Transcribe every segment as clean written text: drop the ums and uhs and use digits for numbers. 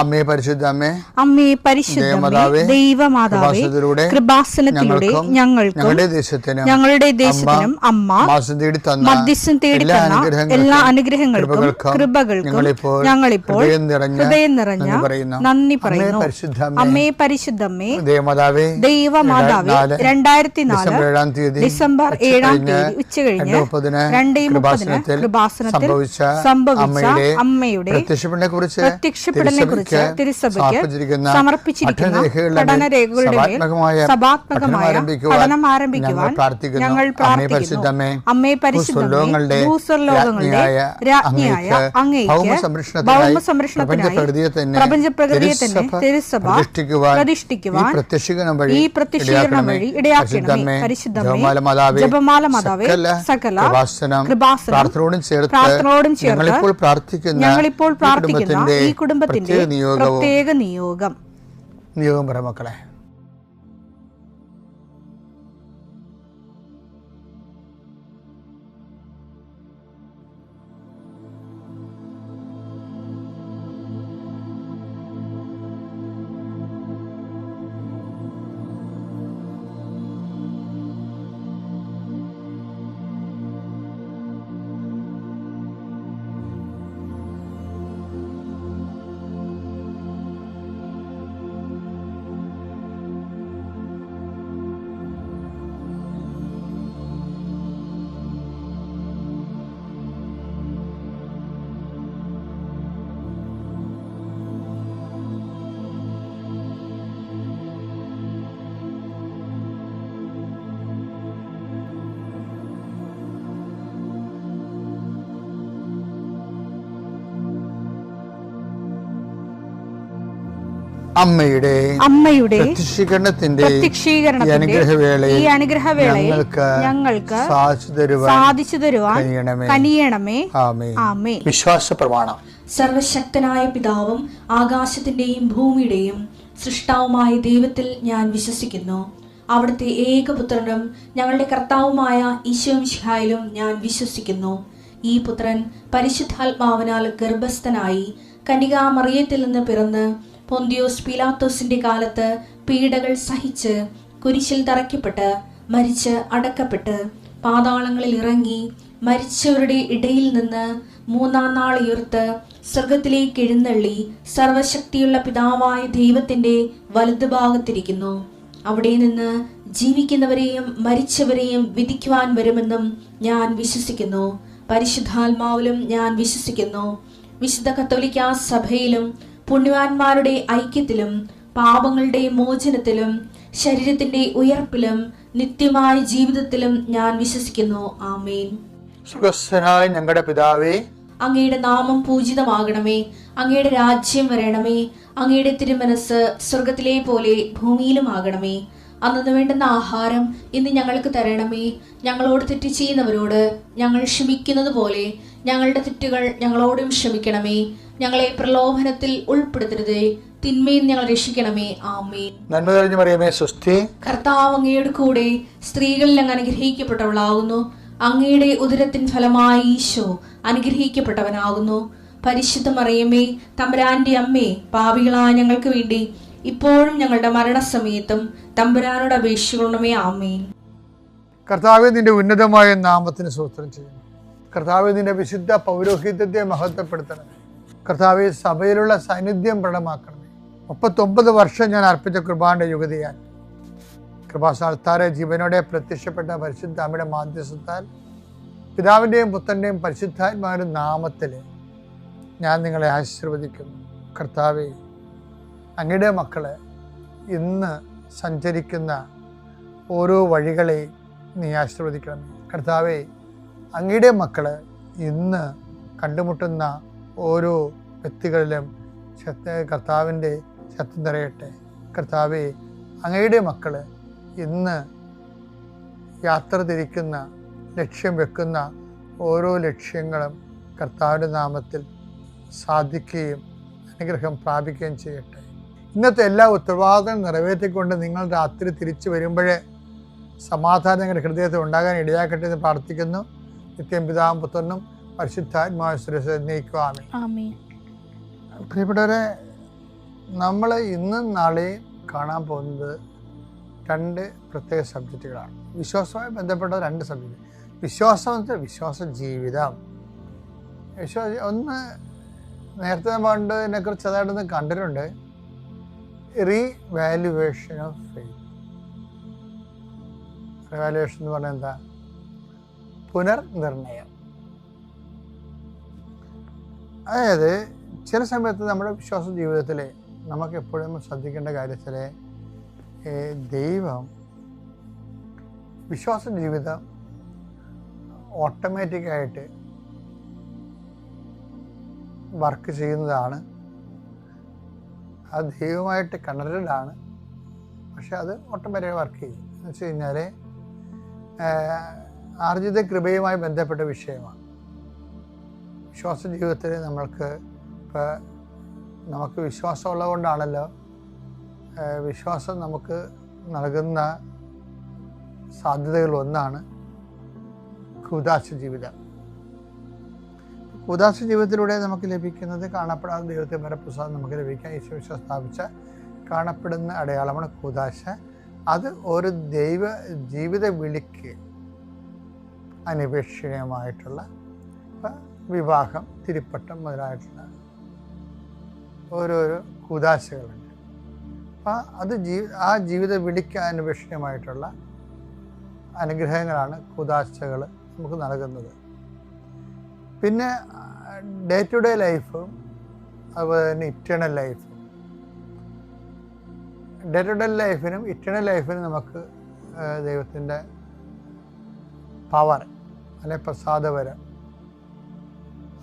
അമ്മേ പരിശുദ്ധമ്മേ, അമ്മേ പരിശുദ്ധമേ, ദൈവമാതാവേ, കൃപാസനത്തിലൂടെ ഞങ്ങൾക്കും ഞങ്ങളുടെ ദേശത്തിനും അമ്മ മധ്യസ്ഥം തേടി തന്ന എല്ലാ അനുഗ്രഹങ്ങൾക്കും കൃപകൾക്കും ഞങ്ങളിപ്പോൾ ഹൃദയം നിറഞ്ഞ നന്ദി പറയുന്നു. അമ്മേ പരിശുദ്ധമ്മേ, ദൈവമാതാവേ, 2004 ഡിസംബർ 7 ഉച്ചകഴിഞ്ഞ് 2:30 കൃപാസനത്തിൽ സംഭവിച്ച അമ്മയുടെ പ്രത്യക്ഷപ്പെടലിനെ കുറിച്ച് തിരുസഭയ്ക്ക് സമർപ്പിച്ചിരിക്കുന്ന പഠനരേഖകളുടെ മേൽ സഭാത്മകമായ പഠനം ആരംഭിക്കുവാൻ ഞങ്ങൾ പ്രാർത്ഥിക്കുന്നു. അമ്മേ പരിശുദ്ധമേ, ഭൂസ്വർലോകങ്ങളുടെ രാജ്ഞിയായ അങ്ങേയ്ക്ക് ഭൗമസംരക്ഷണത്തിനായി പ്രപഞ്ചപ്രകൃതിയെ തന്നെ തിരുസഭ പ്രതിഷ്ഠിക്കുവാൻ ഈ പ്രത്യക്ഷീകരണം വഴി ഇടയാക്കണമേ. പരിശുദ്ധമേ, ജപമാല മാതാവേ, സകല കൃപാസനം പ്രാർത്ഥനയോടും ചേർത്ത് ഞങ്ങളിപ്പോൾ പ്രാർത്ഥിക്കുന്ന ഈ കുടുംബത്തിന്റെ പ്രത്യേക നിയോഗം പറ മക്കളെ. അമ്മയുടെ പ്രത്യക്ഷീകരണത്തിന്റെ ഈ അനുഗ്രഹവേളയിൽ ഞങ്ങൾക്ക് സാധിച്ചു തരുവാൻ കനിയണമേ. ആമേൻ. വിശ്വാസ പ്രമാണം. സർവശക്തനായ പിതാവും ആകാശത്തിന്റെയും ഭൂമിയുടെയും സൃഷ്ടാവുമായ ദൈവത്തിൽ ഞാൻ വിശ്വസിക്കുന്നു. അവിടുത്തെ ഏകപുത്രനും ഞങ്ങളുടെ കർത്താവുമായ ഈശോമിശിഹായിലും ഞാൻ വിശ്വസിക്കുന്നു. ഈ പുത്രൻ പരിശുദ്ധാത്മാവിനാൽ ഗർഭസ്ഥനായി കന്യകാമറിയത്തിൽ നിന്ന് പിറന്ന് പൊന്തിയോസ് പീലാത്തോസിന്റെ കാലത്ത് പീഡകൾ സഹിച്ച് കുരിശിൽ തറയ്ക്കപ്പെട്ട് മരിച്ച് അടക്കപ്പെട്ട് പാതാളങ്ങളിൽ ഇറങ്ങി മരിച്ചവരുടെ ഇടയിൽ നിന്ന് 3-ാം നാൾ ഉയർത്ത് സ്വർഗത്തിലേക്ക് എഴുന്നള്ളി സർവശക്തിയുള്ള പിതാവായ ദൈവത്തിന്റെ വലതുഭാഗത്തിരിക്കുന്നു. അവിടെ നിന്ന് ജീവിക്കുന്നവരെയും മരിച്ചവരെയും വിധിക്കുവാൻ വരുമെന്നും ഞാൻ വിശ്വസിക്കുന്നു. പരിശുദ്ധാത്മാവിലും ഞാൻ വിശ്വസിക്കുന്നു. വിശുദ്ധ കത്തോലിക്കാ സഭയിലും പുണ്യവാന്മാരുടെ ഐക്യത്തിലും പാപങ്ങളുടെ മോചനത്തിലും ശരീരത്തിന്റെ ഉയർപ്പിലും നിത്യമായ ജീവിതത്തിലും ഞാൻ വിശ്വസിക്കുന്നു. ആമേൻ. സുഖസ്ഥനായ ഞങ്ങളുടെ പിതാവേ, അങ്ങയുടെ നാമം പൂജിതമാകണമേ. അങ്ങയുടെ രാജ്യം വരണമേ. അങ്ങയുടെ തിരുമനസ് സ്വർഗത്തിലെ പോലെ ഭൂമിയിലും ആകണമേ. അന്നു വേണ്ടുന്ന ആഹാരം ഇന്ന് ഞങ്ങൾക്ക് തരണമേ. ഞങ്ങളോട് തെറ്റ് ചെയ്യുന്നവരോട് ഞങ്ങൾ ക്ഷമിക്കുന്നത് പോലെ ഞങ്ങളുടെ തെറ്റുകൾ ഞങ്ങളോടും ക്ഷമിക്കണമേ. ഞങ്ങളെ പ്രലോഭനത്തിൽ ഉൾപ്പെടുത്തരുതേ, തിന്മയിൽ ഞങ്ങൾ രക്ഷിക്കണമേ. ആമേൻ. നന്മ നിറഞ്ഞ മറിയമേ, സ്വസ്തി. കർത്താവ് അങ്ങയുടെ കൂടെ സ്ത്രീകളിൽ അങ്ങ് അനുഗ്രഹിക്കപ്പെട്ടവളാകുന്നു. അങ്ങയുടെ ഉദരത്തിൻ ഫലമായി ഈശോ അനുഗ്രഹിക്കപ്പെട്ടവനാകുന്നു. പരിശുദ്ധ മറിയമേ, തമ്പുരാന്റെ അമ്മേ, പാപികളായ ഞങ്ങൾക്ക് വേണ്ടി ഇപ്പോഴും ഞങ്ങളുടെ മരണസമയത്തും തമ്പുരാനോട് അപേക്ഷിക്കണമേ. ആമേൻ. കർത്താവേ, നിന്റെ ഉന്നതമായ നാമത്തിന് സ്തോത്രം ചെയ്യുന്നു. കർത്താവേ, നിന്റെ വിശുദ്ധ പൗരോഹിത്യത്തെ മഹത്വപ്പെടുത്തണമേ. കർത്താവേ, സഭയിലുള്ള സാന്നിധ്യം പ്രകടമാക്കണമേ. 39 വർഷം ഞാൻ അർപ്പിച്ച കൃപാന്റെ യുഗതിയാൽ കൃപാസ്ഥാനത്താറെ ജീവനോടെ പ്രത്യക്ഷപ്പെട്ട പരിശുദ്ധ അമ്മയുടെ മാധ്യസ്ഥത്താൽ പിതാവിൻ്റെയും പുത്രൻ്റെയും പരിശുദ്ധാത്മാവിൻ്റെ നാമത്തിൽ ഞാൻ നിങ്ങളെ ആശീർവദിക്കുന്നു. കർത്താവേ, അങ്ങയുടെ മക്കളെ ഇന്ന് സഞ്ചരിക്കുന്ന ഓരോ വഴികളെ നീ ആശീർവദിക്കണമേ. കർത്താവേ, അങ്ങയുടെ മക്കളെ ഇന്ന് കണ്ടുമുട്ടുന്ന ഓരോ വ്യക്തികളിലും കർത്താവിൻ്റെ ശക്തി നിറയട്ടെ. കർത്താവേ, അങ്ങയുടെ മക്കൾ ഇന്ന് യാത്ര തിരിക്കുന്ന ലക്ഷ്യം വെക്കുന്ന ഓരോ ലക്ഷ്യങ്ങളും കർത്താവിൻ്റെ നാമത്തിൽ സാധിക്കുകയും അനുഗ്രഹം പ്രാപിക്കുകയും ചെയ്യട്ടെ. ഇന്നത്തെ എല്ലാ ഉത്തരവാദിത്തങ്ങളും നിറവേറ്റിക്കൊണ്ട് നിങ്ങൾ രാത്രി തിരിച്ചു വരുമ്പോഴേ സമാധാനം നിങ്ങളുടെ ഹൃദയത്തിൽ ഉണ്ടാകാൻ ഇടയാക്കട്ടെ എന്ന് പ്രാർത്ഥിക്കുന്നു. നിത്യം പിതാവും പുത്രനും പരിശുദ്ധാത്മാവിനും ആമേൻ. പ്രിയപ്പെട്ടവരെ, നമ്മൾ ഇന്നും നാളെയും കാണാൻ പോകുന്നത് 2 പ്രത്യേക സബ്ജക്റ്റുകളാണ്. വിശ്വാസവുമായി ബന്ധപ്പെട്ട 2 സബ്ജക്റ്റ്. വിശ്വാസ ജീവിതം. ഒന്ന് നേരത്തെ പണ്ടതിനെ കുറിച്ച് അതായിട്ടൊന്ന് കണ്ടിട്ടുണ്ട്. Revaluation of faith. റിവാലുവേഷൻ എന്ന് പറഞ്ഞാൽ എന്താ? പുനർനിർണയം. അതായത് ചില സമയത്ത് നമ്മുടെ വിശ്വാസ ജീവിതത്തിൽ നമുക്ക് എപ്പോഴും ശ്രദ്ധിക്കേണ്ട കാര്യത്തിൽ ദൈവം വിശ്വാസ ജീവിതം ഓട്ടോമാറ്റിക്കായിട്ട് വർക്ക് ചെയ്യുന്നതാണ്. അത് ദൈവമായിട്ട് കണക്റ്റഡ് ആണ്. പക്ഷെ അത് ഓട്ടോമാറ്റിക്കായി വർക്ക് ചെയ്യും. എന്ന് വെച്ച് കഴിഞ്ഞാൽ ആർജിത കൃപയുമായി ബന്ധപ്പെട്ട വിഷയമാണ്. വിശ്വാസ ജീവിതത്തിൽ നമുക്ക് വിശ്വാസം ഉള്ളതുകൊണ്ടാണല്ലോ വിശ്വാസം നമുക്ക് നൽകുന്ന സാധ്യതകളൊന്നാണ് കൂദാശ ജീവിതം. കൂദാശ ജീവിതത്തിലൂടെ നമുക്ക് ലഭിക്കുന്നത് കാണപ്പെടാത്ത ദൈവത്തെ വരപ്രസാദം നമുക്ക് ലഭിക്കാൻ ഈശോ സ്ഥാപിച്ച കാണപ്പെടുന്ന അടയാളമാണ് കൂദാശ. അത് ഒരു ദൈവ ജീവിത വിളിക്ക് അനിപേക്ഷണീയമായിട്ടുള്ള വിവാഹം, തിരുപ്പട്ടം മുതലായിട്ടുള്ള ഓരോരോ കൂദാശകളുണ്ട്. അപ്പം അത് ആ ജീവിത വിളിക്ക് അനിപേക്ഷണീയമായിട്ടുള്ള അനുഗ്രഹങ്ങളാണ് കൂദാശകൾ നമുക്ക് നൽകുന്നത്. പിന്നെ ഡേ ടു ഡേ ലൈഫും അതുപോലെ തന്നെ ഇറ്റേണൽ ലൈഫും. ഡേ ടു ഡേ ലൈഫിനും ഇറ്റേണൽ ലൈഫിനും നമുക്ക് ദൈവത്തിൻ്റെ പവർ അല്ലെ പ്രസാദവരം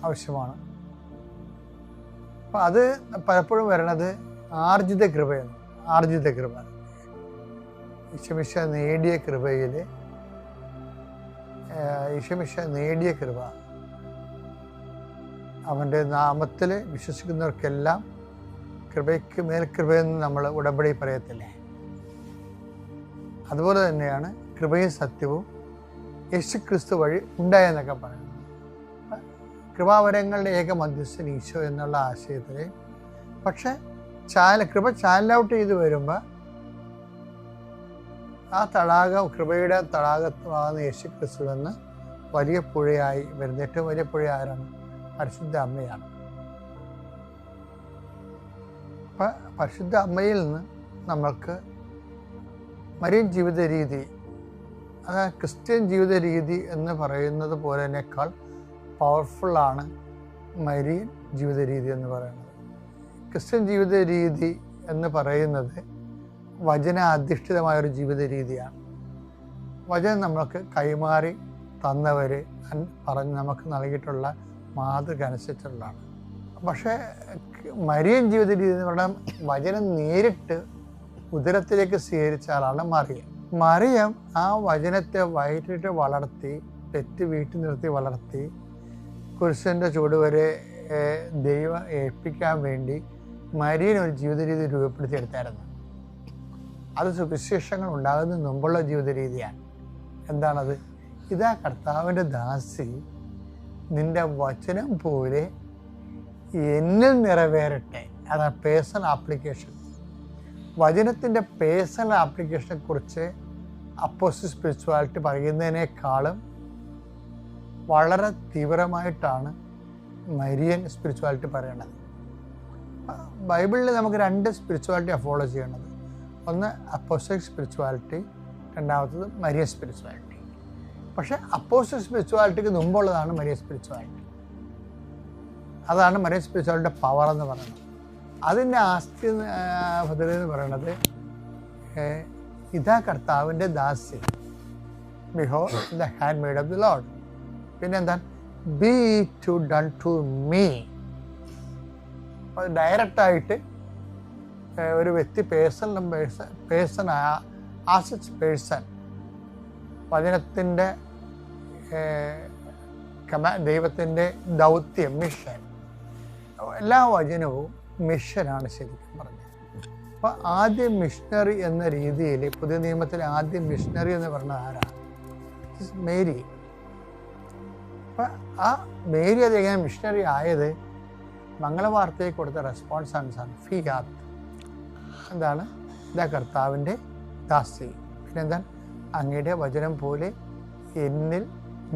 ആവശ്യമാണ്. അപ്പം അത് പലപ്പോഴും വരണത് ആർജിത കൃപയാണ്. ആർജിത കൃപ ഈശോമിശിഹ നേടിയ കൃപയിൽ ഈശോമിശിഹ നേടിയ കൃപ അവൻ്റെ നാമത്തിൽ വിശ്വസിക്കുന്നവർക്കെല്ലാം കൃപയ്ക്ക് മേൽകൃപയെന്ന് നമ്മൾ ഉടമ്പടി പറയത്തില്ലേ? അതുപോലെ തന്നെയാണ് കൃപയും സത്യവും യേശുക്രിസ്തു വഴി ഉണ്ടായെന്നൊക്കെ പറയുന്നത്. കൃപാവരങ്ങളുടെ ഏക മധ്യസ്ഥൻ ഈശോ എന്നുള്ള ആശയത്തിൽ പക്ഷെ കൃപ ചാനൽ ഔട്ട് ചെയ്ത് വരുമ്പോൾ ആ തടാകം, കൃപയുടെ തടാകമാകുന്ന യേശുക്രിസ്തു എന്ന് വലിയ പുഴയായി വരുന്ന ഏറ്റവും വലിയ പുഴ ആരാണ്? പരിശുദ്ധ അമ്മയാണ്. അപ്പം പരിശുദ്ധ അമ്മയിൽ നിന്ന് നമ്മൾക്ക് മരിയൻ ജീവിത രീതി, അതായത് ക്രിസ്ത്യൻ ജീവിത രീതി എന്ന് പറയുന്നത് പോലെയേക്കാൾ പവർഫുള്ളാണ് മരിയൻ ജീവിത രീതി എന്ന് പറയുന്നത്. ക്രിസ്ത്യൻ ജീവിത രീതി എന്ന് പറയുന്നത് വചനാധിഷ്ഠിതമായൊരു ജീവിത രീതിയാണ്. വചനം നമ്മൾക്ക് കൈമാറി തന്നവർ പറഞ്ഞ് നമുക്ക് നൽകിയിട്ടുള്ള മാതൃക അനുസരിച്ചുള്ളതാണ്. പക്ഷേ മരിയൻ ജീവിത രീതി എന്ന് പറഞ്ഞാൽ വചനം നേരിട്ട് ഉദരത്തിലേക്ക് സ്വീകരിച്ച ആളാണ് മറിയം. മറിയം ആ വചനത്തെ വയറ്റിട്ട് വളർത്തി, പെറ്റ് വീട്ടിൽ നിർത്തി വളർത്തി, കുരിശൻ്റെ ചുവട് വരെ ദൈവം ഏൽപ്പിക്കാൻ വേണ്ടി മരിയൻ ഒരു ജീവിത രീതി രൂപപ്പെടുത്തിയെടുത്തായിരുന്നു. അത് സുവിശേഷങ്ങൾ ഉണ്ടാകുന്നതിന് മുമ്പുള്ള ജീവിത രീതിയാണ്. എന്താണത്? ഇതാ കർത്താവിൻ്റെ ദാസി, നിന്റെ വചനം പോലെ എന്നിൽ നിറവേറട്ടെ. അതാണ് പേഴ്സണൽ ആപ്ലിക്കേഷൻ. വചനത്തിൻ്റെ പേഴ്സണൽ ആപ്ലിക്കേഷനെ കുറിച്ച് അപ്പോസ്റ്റൽ സ്പിരിച്വാലിറ്റി പറയുന്നതിനേക്കാളും വളരെ തീവ്രമായിട്ടാണ് മരിയൻ സ്പിരിച്വാലിറ്റി പറയണത്. ബൈബിളിൽ നമുക്ക് 2 സ്പിരിച്വാലിറ്റിയാണ് ഫോളോ ചെയ്യേണ്ടത്. ഒന്ന് അപ്പോസ്റ്റലിക് സ്പിരിച്വാലിറ്റി, രണ്ടാമത്തത് മരിയൻ സ്പിരിച്വാലിറ്റി. പക്ഷേ അപ്പോസ്റ്റലിക് സ്പിരിച്വാലിറ്റിക്ക് മുമ്പുള്ളതാണ് മരിയൻ സ്പിരിച്വാലിറ്റി. അതാണ് മരിയൻ സ്പിരിച്വാലിറ്റിയുടെ പവർ എന്ന് പറയുന്നത്. അതിൻ്റെ ആസ്തി ഭദ്രത എന്ന് പറയുന്നത് ഇതാ കർത്താവിൻ്റെ ദാസി, behold the handmaid of the Lord. പിന്നെ എന്താണ്? Be to done to me. അത് ഡയറക്റ്റായിട്ട് ഒരു വ്യക്തി പേഴ്സൺ ആസിച്ച് പേഴ്സൺ വചനത്തിൻ്റെ ദൈവത്തിൻ്റെ ദൗത്യം, മിഷൻ, എല്ലാ വചനവും മിഷനാണ് ശരിക്കും പറഞ്ഞത്. അപ്പോൾ ആദ്യം മിഷണറി എന്ന രീതിയിൽ പുതിയ നിയമത്തിലെ ആദ്യം മിഷണറി എന്ന് പറഞ്ഞത് ആരാണ്? മേരി. അപ്പം ആ മേരി അതെങ്ങനെ മിഷണറി ആയത്? മംഗളവാർത്തയിൽ കൊടുത്ത റെസ്പോൺസാണ് ഫിയാത്ത്. എന്താണ്? ഇതാ കർത്താവിൻ്റെ ദാസി. പിന്നെന്താണ്? അങ്ങയുടെ വചനം പോലെ എന്നിൽ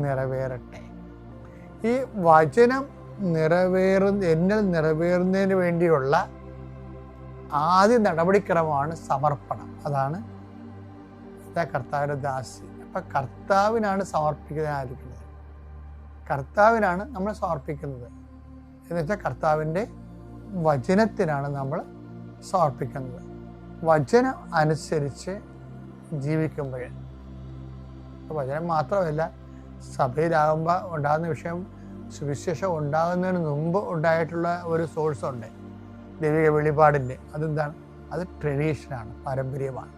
നിറവേറട്ടെ. ഈ വചനം എന്നിൽ നിറവേറുന്നതിന് വേണ്ടിയുള്ള ആദ്യ നടപടിക്രമമാണ് സമർപ്പണം. അതാണ് ഇതാ കർത്താവിൻ്റെ ദാസി. അപ്പം കർത്താവിനാണ് സമർപ്പിക്കുന്നതായിരിക്കുന്നത്. കർത്താവിനാണ് നമ്മൾ സമർപ്പിക്കുന്നത്. എന്ന് വെച്ചാൽ കർത്താവിൻ്റെ വചനത്തിനാണ് നമ്മൾ സമർപ്പിക്കുന്നത്. വചനം അനുസരിച്ച് ജീവിക്കുമ്പോൾ, വചനം മാത്രമല്ല, സഭയിലാകുമ്പോൾ ഉണ്ടാകുന്ന വിഷയം സുവിശേഷം ഉണ്ടാകുന്നതിന് മുമ്പ് ഉണ്ടായിട്ടുള്ള ഒരു സോഴ്സുണ്ട്, ദൈവിക വെളിപാടിൻ്റെ. അതെന്താണ്? അത് ട്രഡീഷനാണ്, പാരമ്പര്യമാണ്.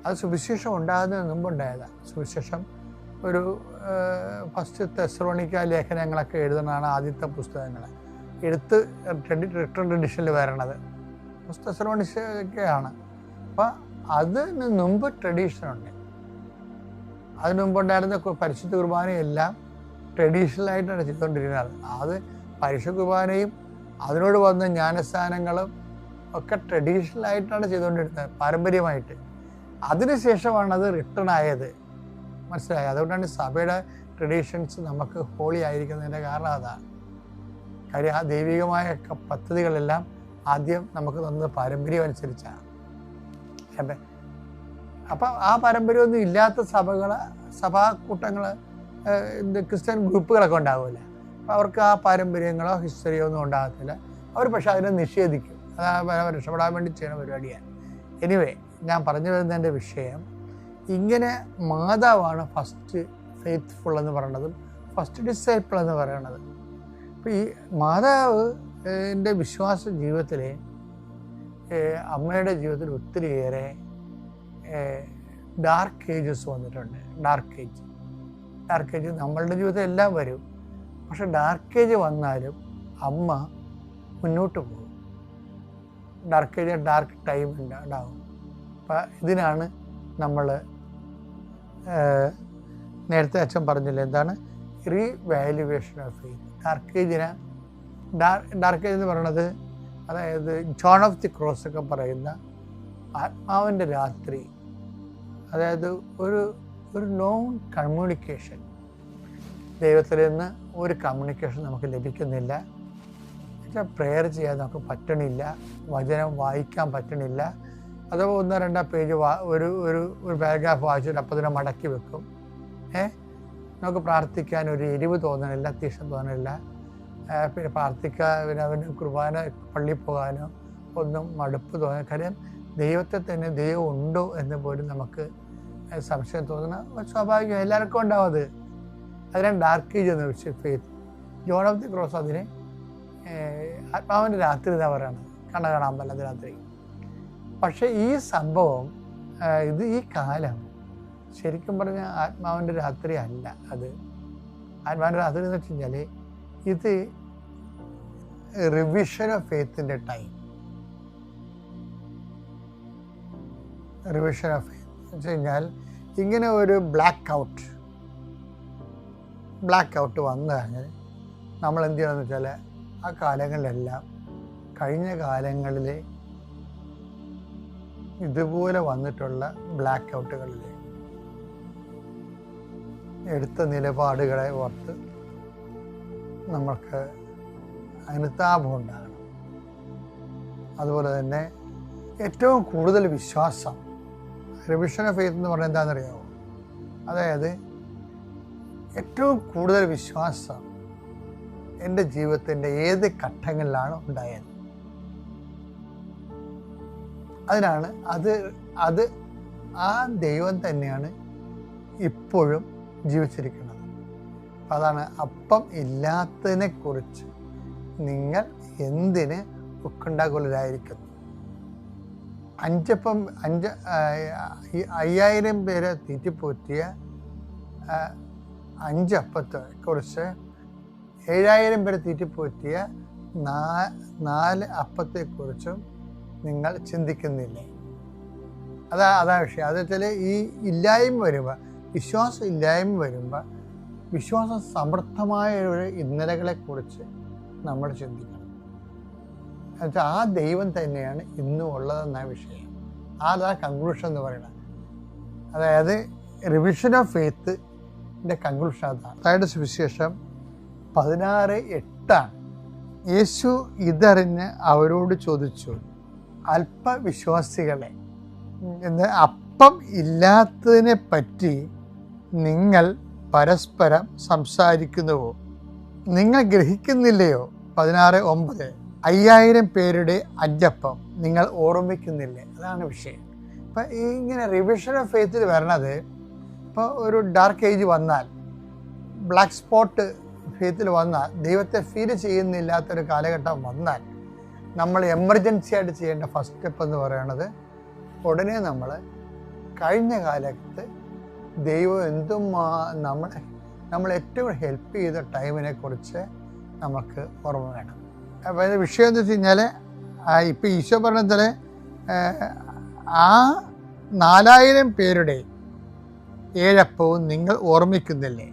അത് സുവിശേഷം ഉണ്ടാകുന്നതിന് മുമ്പ് ഉണ്ടായതാണ്. സുവിശേഷം ഒരു ഫസ്റ്റ് തെസ്സലോനിക്ക ലേഖനങ്ങളൊക്കെ എഴുതുന്നതാണ് ആദ്യത്തെ പുസ്തകങ്ങൾ. റിട്ടേൺ ട്രഡീഷനിൽ വരണത് തെസ്സലോനിക്കയാണ്. അപ്പം അതിന് മുമ്പ് ട്രഡീഷനുണ്ട്. അതിന് മുമ്പുണ്ടായിരുന്ന പരിശുദ്ധ കുർബാനയെല്ലാം ട്രഡീഷണലായിട്ടാണ് ചെയ്തുകൊണ്ടിരുന്നത്. അത് പരിശുദ്ധ കുർബാനയും അതിനോട് വന്ന ജ്ഞാനസ്ഥാനങ്ങളും ഒക്കെ ട്രഡീഷണലായിട്ടാണ് ചെയ്തുകൊണ്ടിരുന്നത്, പാരമ്പര്യമായിട്ട്. അതിനുശേഷമാണ് അത് റിട്ടേൺ ആയത്. മനസ്സിലായത്? അതുകൊണ്ടാണ് സഭയുടെ ട്രഡീഷൻസ് നമുക്ക് ഹോളി ആയിരിക്കുന്നതിൻ്റെ കാരണം അതാണ്. കാര്യം ആ ദൈവികമായ പദ്ധതികളെല്ലാം ആദ്യം നമുക്ക് തന്നത് പാരമ്പര്യം അനുസരിച്ചാണ്. അപ്പം ആ പാരമ്പര്യമൊന്നും ഇല്ലാത്ത സഭാകൂട്ടങ്ങൾ, ക്രിസ്ത്യൻ ഗ്രൂപ്പുകളൊക്കെ ഉണ്ടാവില്ല. അപ്പം അവർക്ക് ആ പാരമ്പര്യങ്ങളോ ഹിസ്റ്ററിയോ ഒന്നും ഉണ്ടാകത്തില്ല. അവർ പക്ഷെ അതിനെ നിഷേധിക്കും. അത് രക്ഷപ്പെടാൻ വേണ്ടി ചെയ്യുന്ന പരിപാടിയാണ്. എനിവേ, ഞാൻ പറഞ്ഞു വരുന്നതിൻ്റെ വിഷയം, ഇങ്ങനെ മാതാവാണ് ഫസ്റ്റ് ഫെയ്ത്ത്ഫുൾ എന്ന് പറയുന്നതും ഫസ്റ്റ് ഡിസൈപ്പിൾ എന്ന് പറയുന്നത്. അപ്പോൾ ഈ മാതാവിൻ്റെ വിശ്വാസ ജീവിതത്തിൽ, അമ്മയുടെ ജീവിതത്തിൽ ഒത്തിരിയേറെ ഡാർക്ക് ഏജസ് വന്നിട്ടുണ്ട്. ഡാർക്ക് ഏജ് നമ്മളുടെ ജീവിതത്തിൽ എല്ലാം വരും. പക്ഷെ ഡാർക്ക് ഏജ് വന്നാലും അമ്മ മുന്നോട്ട് പോകും. ഡാർക്ക് ടൈം ഉണ്ടാവും. അപ്പം ഇതിനാണ് നമ്മൾ നേരത്തെ അച്ഛൻ പറഞ്ഞില്ല, എന്താണ്? Revaluation of faith. Dark age എന്ന് പറയുന്നത്, അതായത് ജോൺ ഓഫ് ദി ക്രോസ് ഒക്കെ പറയുന്ന ആത്മാവിൻ്റെ രാത്രി, അതായത് ഒരു നോൺ കമ്മ്യൂണിക്കേഷൻ, ദൈവത്തിൽ നിന്ന് ഒരു കമ്മ്യൂണിക്കേഷൻ നമുക്ക് ലഭിക്കുന്നില്ല. പ്രെയർ ചെയ്യാൻ നമുക്ക് പറ്റണില്ല, വചനം വായിക്കാൻ പറ്റണില്ല. അഥവാ 1-2 പേജ് ഒരു പാരഗ്രാഫ് വായിച്ചിട്ട് അപ്പം തന്നെ മടക്കി വെക്കും. നമുക്ക് പ്രാർത്ഥിക്കാൻ ഒരു എരിവ് തോന്നണില്ല, തീക്ഷ്ണം തോന്നണില്ല. പിന്നെ പ്രാർത്ഥിക്കാൻ അവന് കുർബാന പള്ളിയിൽ പോകാനോ ഒന്നും മടുപ്പ് തോന്നുക. കാര്യം ദൈവത്തെ തന്നെ ദൈവം ഉണ്ടോ എന്ന് പോലും നമുക്ക് സംശയം തോന്നുന്ന സ്വാഭാവികം, എല്ലാവർക്കും ഉണ്ടാവും അത്. അതിനാണ് ഡാർക്ക് ഏജ് എന്ന് വെച്ച് faith. John of the cross അതിന് ആത്മാവിൻ്റെ രാത്രി എന്നാ പറയുന്നത്, കാണാൻ പറ്റാത്ത രാത്രി. പക്ഷെ ഈ സംഭവം, ഈ കാലം ശരിക്കും പറഞ്ഞാൽ ആത്മാവിൻ്റെ രാത്രി അല്ല. അത് ആത്മാവിൻ്റെ രാത്രി എന്ന് വെച്ച് കഴിഞ്ഞാൽ ഇത് റിവിഷൻ ഓഫ് ഫെയ്ത്തിൻ്റെ ടൈം. റിവിഷൻ ഓഫ് ഫെയ്ത്ത് എന്ന് വെച്ച് കഴിഞ്ഞാൽ ഇങ്ങനെ ഒരു ബ്ലാക്ക് ഔട്ട് വന്നു കഴിഞ്ഞാൽ നമ്മൾ എന്ത് ചെയ്യണമെന്ന് വെച്ചാൽ, ആ കാലങ്ങളിലെല്ലാം, കഴിഞ്ഞ കാലങ്ങളിൽ ഇതുപോലെ വന്നിട്ടുള്ള ബ്ലാക്ക് ഔട്ടുകളിൽ എടുത്ത നിലപാടുകളെ ഓർത്ത് നമുക്ക് അനുതാപം ഉണ്ടാകണം. അതുപോലെ തന്നെ ഏറ്റവും കൂടുതൽ വിശ്വാസം, റിവിഷൻ ഓഫ് ഫെയ്ത്ത് എന്ന് പറഞ്ഞാൽ എന്താണെന്നറിയാമോ? അതായത് ഏറ്റവും കൂടുതൽ വിശ്വാസം എൻ്റെ ജീവിതത്തിൻ്റെ ഏത് ഘട്ടങ്ങളിലാണ് ഉണ്ടായത്. അതിനാണ് അത് ആ ദൈവം തന്നെയാണ് ഇപ്പോഴും ജീവിച്ചിരിക്കുന്നത്. അതാണ് അപ്പം ഇല്ലാത്തതിനെ കുറിച്ച് നിങ്ങൾ എന്തിന് ഉത്കണ്ഠാകുലരായിരിക്കുന്നു. 5000 പേരെ തീറ്റിപ്പോറ്റിയ 5 അപ്പത്തെ കുറിച്ച് 7000 പേരെ തീറ്റിപ്പോറ്റിയ 4 അപ്പത്തെക്കുറിച്ചും നിങ്ങൾ ചിന്തിക്കുന്നില്ലേ? അതാ വിഷയം. അത് വെച്ചാൽ ഈ ഇല്ലായ്മ വരുമ്പോൾ, വിശ്വാസം ഇല്ലായ്മ വരുമ്പോൾ, വിശ്വാസം സമൃദ്ധമായ ഒരു ഇന്നലകളെക്കുറിച്ച് നമ്മൾ ചിന്തിക്കണം. എന്നുവെച്ചാൽ ആ ദൈവം തന്നെയാണ് ഇന്നും ഉള്ളതെന്ന വിഷയം. അതാ കൺക്ലൂഷൻ എന്ന് പറയുന്നത്. അതായത് റിവിഷൻ ഓഫ് ഫെയ്ത്തിൻ്റെ കൺക്ലൂഷൻ അതാണ്. മത്തായിയുടെ സുവിശേഷം 16:8 യേശു ഇതറിഞ്ഞ് അവരോട് ചോദിച്ചു, അല്പവിശ്വാസികളെ, എന്ന് അപ്പം ഇല്ലാത്തതിനെ പറ്റി നിങ്ങൾ പരസ്പരം സംസാരിക്കുന്നുവോ? നിങ്ങൾ ഗ്രഹിക്കുന്നില്ലയോ? 16:9 5000 പേരുടെ അഞ്ചപ്പം നിങ്ങൾ ഓർമ്മിക്കുന്നില്ലേ? അതാണ് വിഷയം. ഇപ്പം ഇങ്ങനെ റിവിഷൻ ഓഫ് ഫെയ്ത്തിൽ വരണത്, ഇപ്പോൾ ഒരു ഡാർക്ക് ഏജ് വന്നാൽ, ബ്ലാക്ക് സ്പോട്ട് ഫെയ്ത്തിൽ വന്നാൽ, ദൈവത്തെ ഫീൽ ചെയ്യുന്നില്ലാത്തൊരു കാലഘട്ടം വന്നാൽ, നമ്മൾ എമർജൻസി ആയിട്ട് ചെയ്യേണ്ട ഫസ്റ്റ് സ്റ്റെപ്പ് എന്ന് പറയുന്നത്, ഉടനെ നമ്മൾ കഴിഞ്ഞ കാലത്ത് ദൈവം എന്തും നമ്മൾ ഏറ്റവും ഹെൽപ്പ് ചെയ്ത ടൈമിനെ കുറിച്ച് നമുക്ക് ഓർമ്മ വേണം. അപ്പോൾ അതിൻ്റെ വിഷയം എന്ന് വെച്ച് കഴിഞ്ഞാൽ, ഇപ്പോൾ ഈശോ പറഞ്ഞാൽ ആ 4000 പേരുടെ 7 അപ്പവും നിങ്ങൾ ഓർമ്മിക്കുന്നില്ലേ?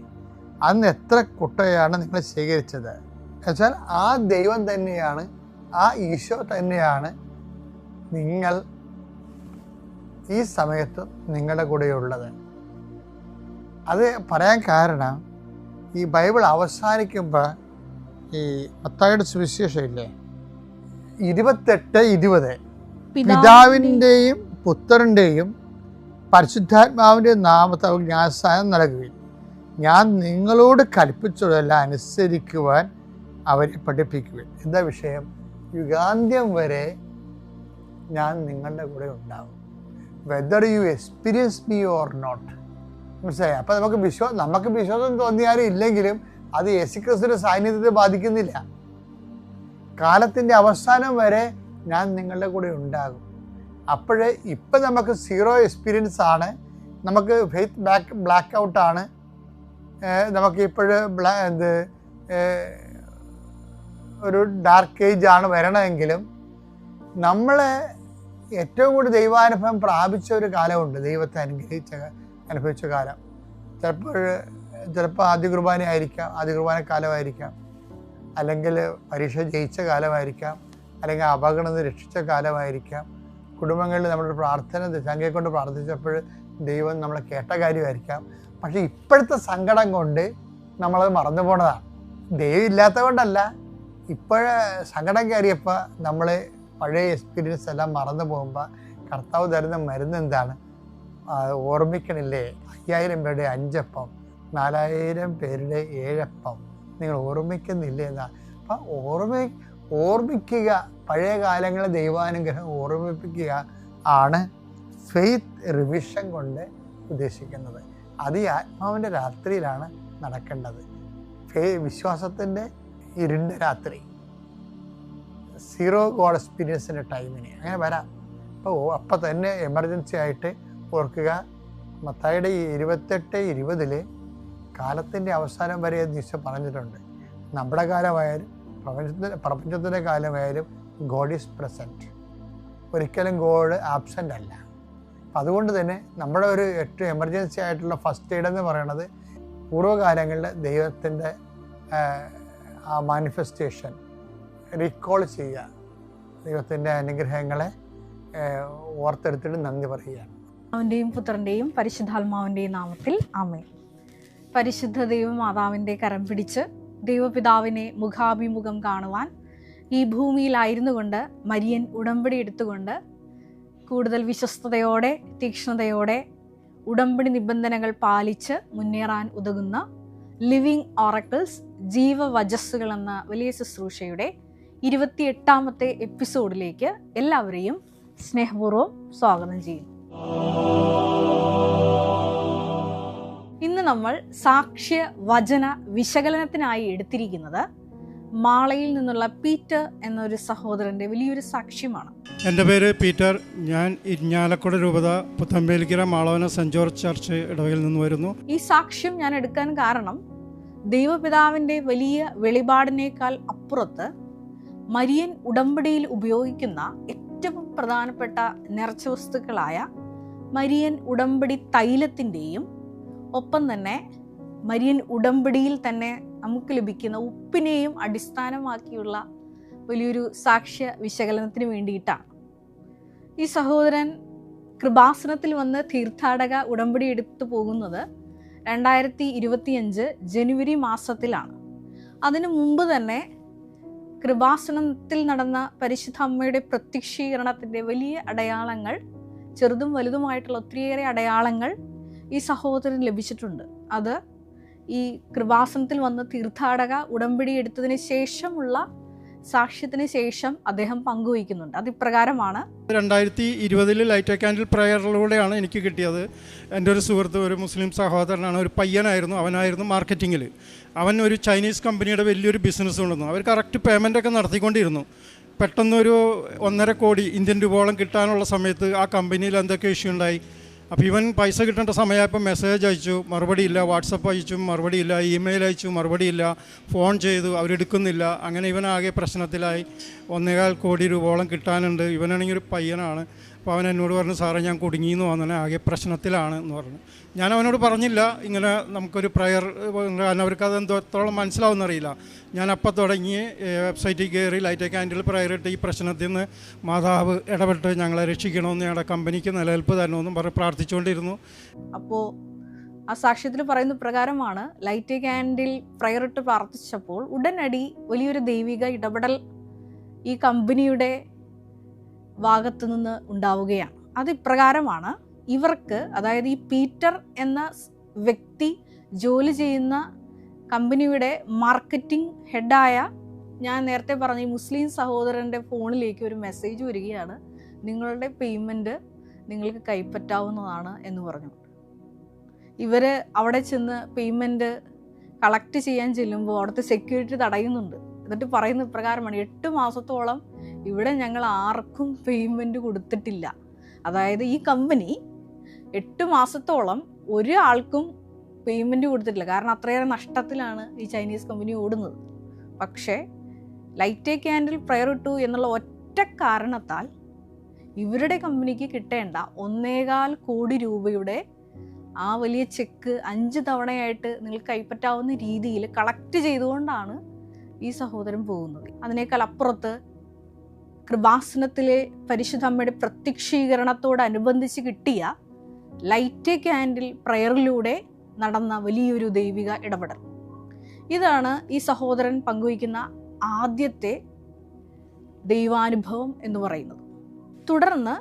അന്ന് എത്ര കുട്ടയാണ് നിങ്ങൾ സ്വീകരിച്ചത്? എന്നുവെച്ചാൽ ആ ദൈവം തന്നെയാണ്, ആ ഈശോ തന്നെയാണ് നിങ്ങൾ ഈ സമയത്ത് നിങ്ങളുടെ കൂടെയുള്ളത്. അത് പറയാൻ കാരണം, ഈ ബൈബിൾ അവസാനിക്കുമ്പോൾ ഈ മത്തായിയുടെ സുവിശേഷം ഇല്ലേ, 28:20 പിതാവിൻ്റെയും പുത്രൻ്റെയും പരിശുദ്ധാത്മാവിൻ്റെ നാമത്തിൽ ജ്ഞാനസ്നാനം നൽകുകയും ഞാൻ നിങ്ങളോട് കൽപ്പിച്ചതെല്ലാം അനുസരിക്കുവാൻ അവരെ പഠിപ്പിക്കുകയും. എന്താ വിഷയം? യുഗാന്ത്യം വരെ ഞാൻ നിങ്ങളുടെ കൂടെ ഉണ്ടാകും, whether you experience me or not. മനസ്സിലായി? അപ്പം നമുക്ക് വിശ്വാസം തോന്നിയാലും ഇല്ലെങ്കിലും അത് യേശുക്രിസ്തുവിന്റെ സാന്നിധ്യത്തെ ബാധിക്കുന്നില്ല. കാലത്തിൻ്റെ അവസാനം വരെ ഞാൻ നിങ്ങളുടെ കൂടെ ഉണ്ടാകും. അപ്പോഴേ ഇപ്പം നമുക്ക് 0 എക്സ്പീരിയൻസ് ആണ്, നമുക്ക് ഫെയ്ത്ത് ബ്ലാക്ക് ഔട്ടാണ്, നമുക്ക് ഇപ്പോഴും ഒരു ഡാർക്ക് ഏജ് ആണ് വരണമെങ്കിലും, നമ്മൾ ഏറ്റവും കൂടുതൽ ദൈവാനുഭവം പ്രാപിച്ച ഒരു കാലമുണ്ട്, ദൈവത്തെ അനുഭവിച്ച കാലം. ചിലപ്പോൾ ആദ്യ കുർബാന ആയിരിക്കാം, ആദ്യ കുർബാന കാലമായിരിക്കാം, അല്ലെങ്കിൽ പരീക്ഷ ജയിച്ച കാലമായിരിക്കാം, അല്ലെങ്കിൽ അപകടം രക്ഷിച്ച കാലമായിരിക്കാം, കുടുംബങ്ങളിൽ നമ്മുടെ പ്രാർത്ഥന സംഖ്യയെ കൊണ്ട് പ്രാർത്ഥിച്ചപ്പോൾ ദൈവം നമ്മളെ കേട്ട കാര്യമായിരിക്കാം. പക്ഷെ ഇപ്പോഴത്തെ സങ്കടം കൊണ്ട് നമ്മളത് മറന്നു പോണതാണ്. ദൈവം ഇല്ലാത്ത കൊണ്ടല്ല, ഇപ്പോഴേ സങ്കടം കയറിയപ്പോൾ നമ്മൾ പഴയ എക്സ്പീരിയൻസ് എല്ലാം മറന്നു പോകുമ്പോൾ കർത്താവ് തരുന്ന മരുന്ന് എന്താണ്? ഓർമ്മിക്കണില്ലേ? 5000 പേരുടെ 5 അപ്പം, 4000 പേരുടെ 7 അപ്പം നിങ്ങൾ ഓർമ്മിക്കുന്നില്ലേ എന്നാണ്. അപ്പം ഓർമ്മിക്കുക, പഴയ കാലങ്ങളെ ദൈവാനുഗ്രഹം ഓർമ്മിപ്പിക്കുക ആണ് ഫെയ്ത്ത് റിവിഷൻ കൊണ്ട് ഉദ്ദേശിക്കുന്നത്. അത് ഈ ആത്മാവിൻ്റെ രാത്രിയിലാണ് നടക്കേണ്ടത്. വിശ്വാസത്തിൻ്റെ ഇരുണ്ട രാത്രി, 0 ഗോഡ് എക്സ്പീരിയൻസിൻ്റെ ടൈമിന് അങ്ങനെ വരാം. അപ്പം തന്നെ എമർജൻസി ആയിട്ട് ഓർക്കുക, മത്തായിയുടെ 28:20 കാലത്തിൻ്റെ അവസാനം വരെ ഈശോ പറഞ്ഞിട്ടുണ്ട്. നമ്മുടെ കാലമായാലും പ്രപഞ്ചത്തിൻ്റെ കാലമായാലും ഗോഡ് ഈസ് പ്രസൻറ്റ്. ഒരിക്കലും ഗോഡ് ആബ്സെൻ്റ് അല്ല. അതുകൊണ്ട് തന്നെ നമ്മുടെ ഒരു ഏറ്റവും എമർജൻസി ആയിട്ടുള്ള ഫസ്റ്റ് എയ്ഡ് എന്ന് പറയുന്നത് പൂർവ്വകാലങ്ങളിൽ ദൈവത്തിൻ്റെ ആ മാനിഫെസ്റ്റേഷൻ റീകോൾ ചെയ്യുക, ദൈവത്തിൻ്റെ അനുഗ്രഹങ്ങളെ ഓർത്തെടുത്തിട്ട് നന്ദി പറയുകയാണ്. അവൻ്റെയും പുത്രൻ്റെയും പരിശുദ്ധാത്മാവിൻ്റെയും നാമത്തിൽ ആമേൻ. പരിശുദ്ധ ദൈവമാതാവിൻ്റെ കരം പിടിച്ച് ദൈവപിതാവിനെ മുഖാഭിമുഖം കാണുവാൻ ഈ ഭൂമിയിലായിരുന്നു കൊണ്ട് മരിയൻ ഉടമ്പടി എടുത്തുകൊണ്ട് കൂടുതൽ വിശ്വസ്തയോടെ തീക്ഷ്ണതയോടെ ഉടമ്പടി നിബന്ധനകൾ പാലിച്ച് മുന്നേറാൻ ഉതകുന്ന ലിവിങ് ഓറക്കിൾസ് ജീവവചസ്സുകൾ എന്ന വലിയ ശുശ്രൂഷയുടെ 28ാമത്തെ എപ്പിസോഡിലേക്ക് എല്ലാവരെയും സ്നേഹപൂർവ്വം സ്വാഗതം ചെയ്യും. ഇന്ന് നമ്മൾ സാക്ഷ്യ വചന വിശകലനത്തിനായി എടുത്തിരിക്കുന്നത് മാളയിൽ നിന്നുള്ള പീറ്റർ എന്നൊരു സഹോദരന്റെ വലിയൊരു സാക്ഷ്യമാണ്. എൻ്റെ പേര് പീറ്റർ. ഞാൻ ഇരിഞ്ഞാലക്കുട രൂപത Puthampelikkara Malavana saint George church ഇടവകയിൽ നിന്ന് വരുന്നു. ഈ സാക്ഷ്യം ഞാൻ എടുക്കാൻ കാരണം ദൈവപിതാവിൻ്റെ വലിയ വെളിപാടിനേക്കാൾ അപ്പുറത്ത് മരിയൻ ഉടമ്പടിയിൽ ഉപയോഗിക്കുന്ന ഏറ്റവും പ്രധാനപ്പെട്ട നേർച്ച വസ്തുക്കളായ മരിയൻ ഉടമ്പടി തൈലത്തിൻ്റെയും ഒപ്പം തന്നെ മരിയൻ ഉടമ്പടിയിൽ തന്നെ നമുക്ക് ലഭിക്കുന്ന ഉപ്പിനെയും അടിസ്ഥാനമാക്കിയുള്ള വലിയൊരു സാക്ഷ്യ വിശകലനത്തിന് വേണ്ടിയിട്ടാണ്. ഈ സഹോദരൻ കൃപാസനത്തിൽ വന്ന് തീർത്ഥാടക ഉടമ്പടി എടുത്തു പോകുന്നത് 2025 ജനുവരി മാസത്തിലാണ്. അതിനു മുമ്പ് തന്നെ കൃപാസനത്തിൽ നടന്ന പരിശുദ്ധ അമ്മയുടെ പ്രത്യക്ഷീകരണത്തിൻ്റെ വലിയ അടയാളങ്ങൾ, ചെറുതും വലുതുമായിട്ടുള്ള ഒത്തിരിയേറെ അടയാളങ്ങൾ ഈ സഹോദരൻ ലഭിച്ചിട്ടുണ്ട്. അത് ഈ കൃപാസനത്തിൽ വന്ന് തീർത്ഥാടക ഉടമ്പടി എടുത്തതിന് ശേഷമുള്ള സാക്ഷ്യത്തിന് ശേഷം അദ്ദേഹം പങ്കുവയ്ക്കുന്നുണ്ട്. അത് ഇപ്രകാരമാണ്. 2020 ലൈറ്റ് ക്യാൻഡിൽ പ്രയറിലൂടെയാണ് എനിക്ക് കിട്ടിയത്. എൻ്റെ ഒരു സുഹൃത്ത്, ഒരു മുസ്ലിം സഹോദരനാണ്, ഒരു പയ്യനായിരുന്നു, അവനായിരുന്നു മാർക്കറ്റിങ്ങിൽ. അവൻ ഒരു ചൈനീസ് കമ്പനിയുടെ വലിയൊരു ബിസിനസ് കൊണ്ടുവന്നു. അവർ കറക്റ്റ് പേയ്മെൻറ്റൊക്കെ നടത്തിക്കൊണ്ടിരുന്നു. പെട്ടെന്നൊരു 1.5 കോടി ഇന്ത്യൻ രൂപയോളം കിട്ടാനുള്ള സമയത്ത് ആ കമ്പനിയിൽ എന്തൊക്കെ ഇഷ്യൂ ഉണ്ടായി. അപ്പോൾ ഇവൻ പൈസ കിട്ടേണ്ട സമയമായപ്പോൾ മെസ്സേജ് അയച്ചു, മറുപടിയില്ല. വാട്സപ്പ് അയച്ചു, മറുപടിയില്ല. ഇമെയിൽ അയച്ചു, മറുപടിയില്ല. ഫോൺ ചെയ്തു, അവരെടുക്കുന്നില്ല. അങ്ങനെ ഇവനാകെ പ്രശ്നത്തിലായി. 1.25 കോടി രൂപയോളം കിട്ടാനുണ്ട്. ഇവനാണെങ്കിൽ ഒരു പയ്യനാണ്. അപ്പോൾ അവൻ എന്നോട് പറഞ്ഞു, സാറേ ഞാൻ കുടുങ്ങിയെന്ന് വന്നെ, ആകെ പ്രശ്നത്തിലാണ് എന്ന് പറഞ്ഞു. ഞാൻ അവനോട് പറഞ്ഞില്ല ഇങ്ങനെ നമുക്കൊരു പ്രയർ, കാരണം അവർക്കത് എന്തോത്തോളം മനസ്സിലാവുമെന്നറിയില്ല. ഞാൻ അപ്പം തുടങ്ങി വെബ്സൈറ്റിൽ കയറി ലൈറ്റ് ക്യാൻഡിൽ പ്രയറിട്ട് ഈ പ്രശ്നത്തിൽ നിന്ന് മാതാവ് ഇടപെട്ട് ഞങ്ങളെ രക്ഷിക്കണമെന്ന്, ഞങ്ങളുടെ കമ്പനിക്ക് നിലനിൽപ്പ് തരണമെന്നും പറഞ്ഞ് പ്രാർത്ഥിച്ചുകൊണ്ടിരുന്നു. അപ്പോൾ ആ സാക്ഷ്യത്തിൽ പറയുന്ന പ്രകാരമാണ്, ലൈറ്റ് ക്യാൻഡിൽ പ്രയറിട്ട് പ്രാർത്ഥിച്ചപ്പോൾ ഉടനടി വലിയൊരു ദൈവിക ഇടപെടൽ ഈ കമ്പനിയുടെ ഭാഗത്തു നിന്ന് ഉണ്ടാവുകയാണ്. അത് ഇപ്രകാരമാണ്. ഇവർക്ക്, അതായത് ഈ പീറ്റർ എന്ന വ്യക്തി ജോലി ചെയ്യുന്ന കമ്പനിയുടെ മാർക്കറ്റിംഗ് ഹെഡായ, ഞാൻ നേരത്തെ പറഞ്ഞ ഈ മുസ്ലിം സഹോദരൻ്റെ ഫോണിലേക്ക് ഒരു മെസ്സേജ് വരികയാണ്, നിങ്ങളുടെ പേയ്മെൻറ്റ് നിങ്ങൾക്ക് കൈപ്പറ്റാവുന്നതാണ് എന്ന് പറഞ്ഞു. ഇവർ അവിടെ ചെന്ന് പേയ്മെൻറ്റ് കളക്ട് ചെയ്യാൻ ചെല്ലുമ്പോൾ അവിടുത്തെ സെക്യൂരിറ്റി തടയുന്നുണ്ട്. എന്നിട്ട് പറയുന്ന ഇപ്രകാരമാണ്, 8 മാസത്തോളം ഇവിടെ ഞങ്ങൾ ആർക്കും പേയ്മെൻറ്റ് കൊടുത്തിട്ടില്ല. അതായത് ഈ കമ്പനി 8 മാസത്തോളം ഒരാൾക്കും പേയ്മെൻറ്റ് കൊടുത്തിട്ടില്ല. കാരണം അത്രയേറെ നഷ്ടത്തിലാണ് ഈ ചൈനീസ് കമ്പനി ഓടുന്നത്. പക്ഷേ ലൈറ്റ് ക്യാൻഡിൽ പ്രയർ ഇട്ടു എന്നുള്ള ഒറ്റ കാരണത്താൽ ഇവരുടെ കമ്പനിക്ക് കിട്ടേണ്ട 1.25 കോടി രൂപയുടെ ആ വലിയ ചെക്ക് 5 തവണയായിട്ട് നിങ്ങൾക്ക് കൈപ്പറ്റാവുന്ന രീതിയിൽ കളക്ട് ചെയ്തുകൊണ്ടാണ് ഈ സഹോദരൻ പോകുന്നത്. അതിനേക്കാൾ അപ്പുറത്ത് കൃപാസനത്തിലെ പരിശുദ്ധ അമ്മയുടെ പ്രത്യക്ഷീകരണത്തോടനുബന്ധിച്ച് കിട്ടിയ ലൈറ്റ് ക്യാൻഡിൽ പ്രയറിലൂടെ നടന്ന വലിയൊരു ദൈവിക ഇടപെടൽ. ഇതാണ് ഈ സഹോദരൻ പങ്കുവയ്ക്കുന്ന ആദ്യത്തെ ദൈവാനുഭവം എന്ന് പറയുന്നത്. തുടർന്ന്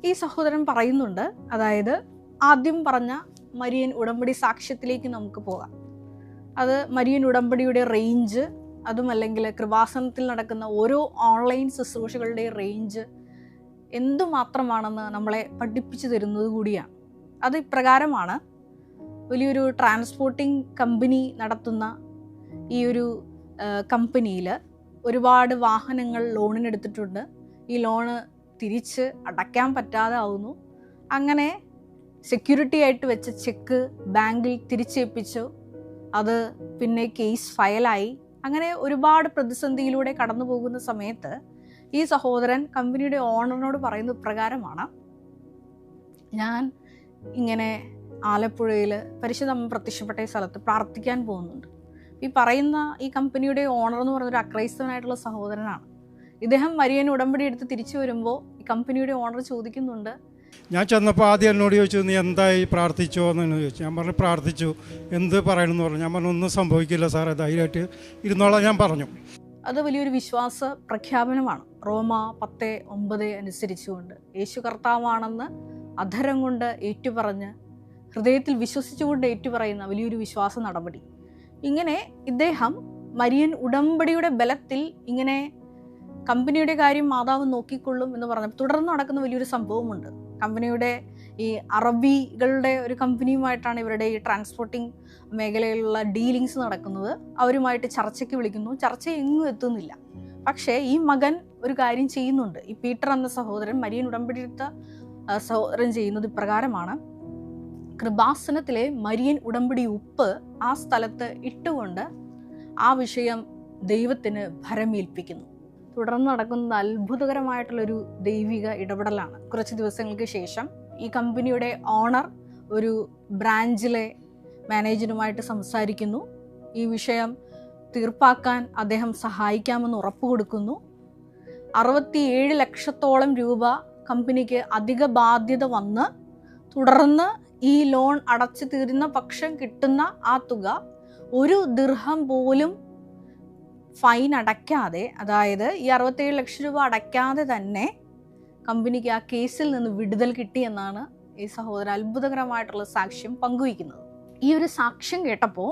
ഈ സഹോദരൻ പറയുന്നുണ്ട്, അതായത് ആദ്യം പറഞ്ഞ മരിയൻ ഉടമ്പടി സാക്ഷ്യത്തിലേക്ക് നമുക്ക് പോകാം. അത് മരിയൻ ഉടമ്പടിയുടെ റേഞ്ച്, അതുമല്ലെങ്കിൽ കൃപാസനത്തിൽ നടക്കുന്ന ഓരോ ഓൺലൈൻ ശുശ്രൂഷകളുടെ റേഞ്ച് എന്തുമാത്രമാണെന്ന് നമ്മളെ പഠിപ്പിച്ചു തരുന്നത് കൂടിയാണ്. അത് ഇപ്രകാരമാണ്. വലിയൊരു ട്രാൻസ്പോർട്ടിംഗ് കമ്പനി നടത്തുന്ന ഈ ഒരു കമ്പനിയിൽ ഒരുപാട് വാഹനങ്ങൾ ലോണിനെടുത്തിട്ടുണ്ട്. ഈ ലോണ് തിരിച്ച് അടയ്ക്കാൻ പറ്റാതെ ആവുന്നു. അങ്ങനെ സെക്യൂരിറ്റി ആയിട്ട് വെച്ച ചെക്ക് ബാങ്കിൽ തിരിച്ചേൽപ്പിച്ചു. അത് പിന്നെ കേസ് ഫയലായി. അങ്ങനെ ഒരുപാട് പ്രതിസന്ധിയിലൂടെ കടന്നു പോകുന്ന സമയത്ത് ഈ സഹോദരൻ കമ്പനിയുടെ ഓണറിനോട് പറയുന്ന പ്രകാരമാണ്, ഞാൻ ഇങ്ങനെ ആലപ്പുഴയിൽ പരിശുദ്ധ അമ്മ പ്രത്യക്ഷപ്പെട്ട സ്ഥലത്ത് പ്രാർത്ഥിക്കാൻ പോകുന്നുണ്ട്. ഈ പറയുന്ന ഈ കമ്പനിയുടെ ഓണർ എന്ന് പറയുന്നൊരു അക്രൈസ്തവനായിട്ടുള്ള സഹോദരനാണ്. ഇദ്ദേഹം മരിയൻ ഉടമ്പടി എടുത്ത് തിരിച്ചു വരുമ്പോൾ ഈ കമ്പനിയുടെ ഓണർ ചോദിക്കുന്നുണ്ട്, ഞാൻ ചെന്നപ്പോൾ ആദ്യം എന്നോട് ചോദിച്ചു, നീ എന്തായി പ്രാർത്ഥിച്ചോ എന്ന് ചോദിച്ചു. ഞാൻ പറഞ്ഞു പ്രാർത്ഥിച്ചു, എന്ത് പറയണമെന്ന് പറഞ്ഞു. ഞാൻ പറഞ്ഞു ഒന്നും സംഭവിക്കില്ല സാറേ, ധൈര്യമായിട്ട് ഇരുന്നോളാം ഞാൻ പറഞ്ഞു. അത് വലിയൊരു വിശ്വാസ പ്രഖ്യാപനമാണ്. റോമ 10:9 അനുസരിച്ചുകൊണ്ട് യേശു കർത്താവാണെന്ന് അധരം കൊണ്ട് ഏറ്റുപറഞ്ഞ് ഹൃദയത്തിൽ വിശ്വസിച്ചുകൊണ്ട് ഏറ്റുപറയുന്ന വലിയൊരു വിശ്വാസ നടപടി. ഇങ്ങനെ ഇദ്ദേഹം മരിയൻ ഉടമ്പടിയുടെ ബലത്തിൽ ഇങ്ങനെ കമ്പനിയുടെ കാര്യം മാതാവ് നോക്കിക്കൊള്ളും എന്ന് പറഞ്ഞു. തുടർന്ന് നടക്കുന്ന വലിയൊരു സംഭവമുണ്ട്. കമ്പനിയുടെ ഈ അറബികളുടെ ഒരു കമ്പനിയുമായിട്ടാണ് ഇവരുടെ ഈ ട്രാൻസ്പോർട്ടിംഗ് മേഖലയിലുള്ള ഡീലിങ്സ് നടക്കുന്നത്. അവരുമായിട്ട് ചർച്ചയ്ക്ക് വിളിക്കുന്നു. ചർച്ച എങ്ങും എത്തുന്നില്ല. പക്ഷേ ഈ മകൻ ഒരു കാര്യം ചെയ്യുന്നുണ്ട്. ഈ പീറ്റർ എന്ന സഹോദരൻ, മരിയൻ ഉടമ്പടി എടുത്ത സഹോദരൻ ചെയ്യുന്നത് ഇപ്രകാരമാണ്. കൃപാസനത്തിലെ മരിയൻ ഉടമ്പടി ഉപ്പ് ആ സ്ഥലത്ത് ഇട്ടുകൊണ്ട് ആ വിഷയം ദൈവത്തിന് ഭരമേൽപ്പിക്കുന്നു. തുടർന്ന് നടക്കുന്നത് അത്ഭുതകരമായിട്ടുള്ളൊരു ദൈവിക ഇടപെടലാണ്. കുറച്ച് ദിവസങ്ങൾക്ക് ശേഷം ഈ കമ്പനിയുടെ ഓണർ ഒരു ബ്രാഞ്ചിലെ മാനേജറുമായിട്ട് സംസാരിക്കുന്നു. ഈ വിഷയം തീർപ്പാക്കാൻ അദ്ദേഹം സഹായിക്കാമെന്ന് ഉറപ്പ് കൊടുക്കുന്നു. 67 ലക്ഷത്തോളം രൂപ കമ്പനിക്ക് അധിക ബാധ്യത വന്ന് തുടർന്ന് ഈ ലോൺ അടച്ചു തീരുന്ന പക്ഷം കിട്ടുന്ന ആ തുക 1 ദിർഹം പോലും ഫൈൻ അടയ്ക്കാതെ, അതായത് ഈ 67 ലക്ഷം രൂപ അടയ്ക്കാതെ തന്നെ കമ്പനിക്ക് ആ കേസിൽ നിന്ന് വിടുതൽ കിട്ടി എന്നാണ് ഈ സഹോദരൻ അത്ഭുതകരമായിട്ടുള്ള സാക്ഷ്യം പങ്കുവയ്ക്കുന്നത്. ഈ ഒരു സാക്ഷ്യം കേട്ടപ്പോൾ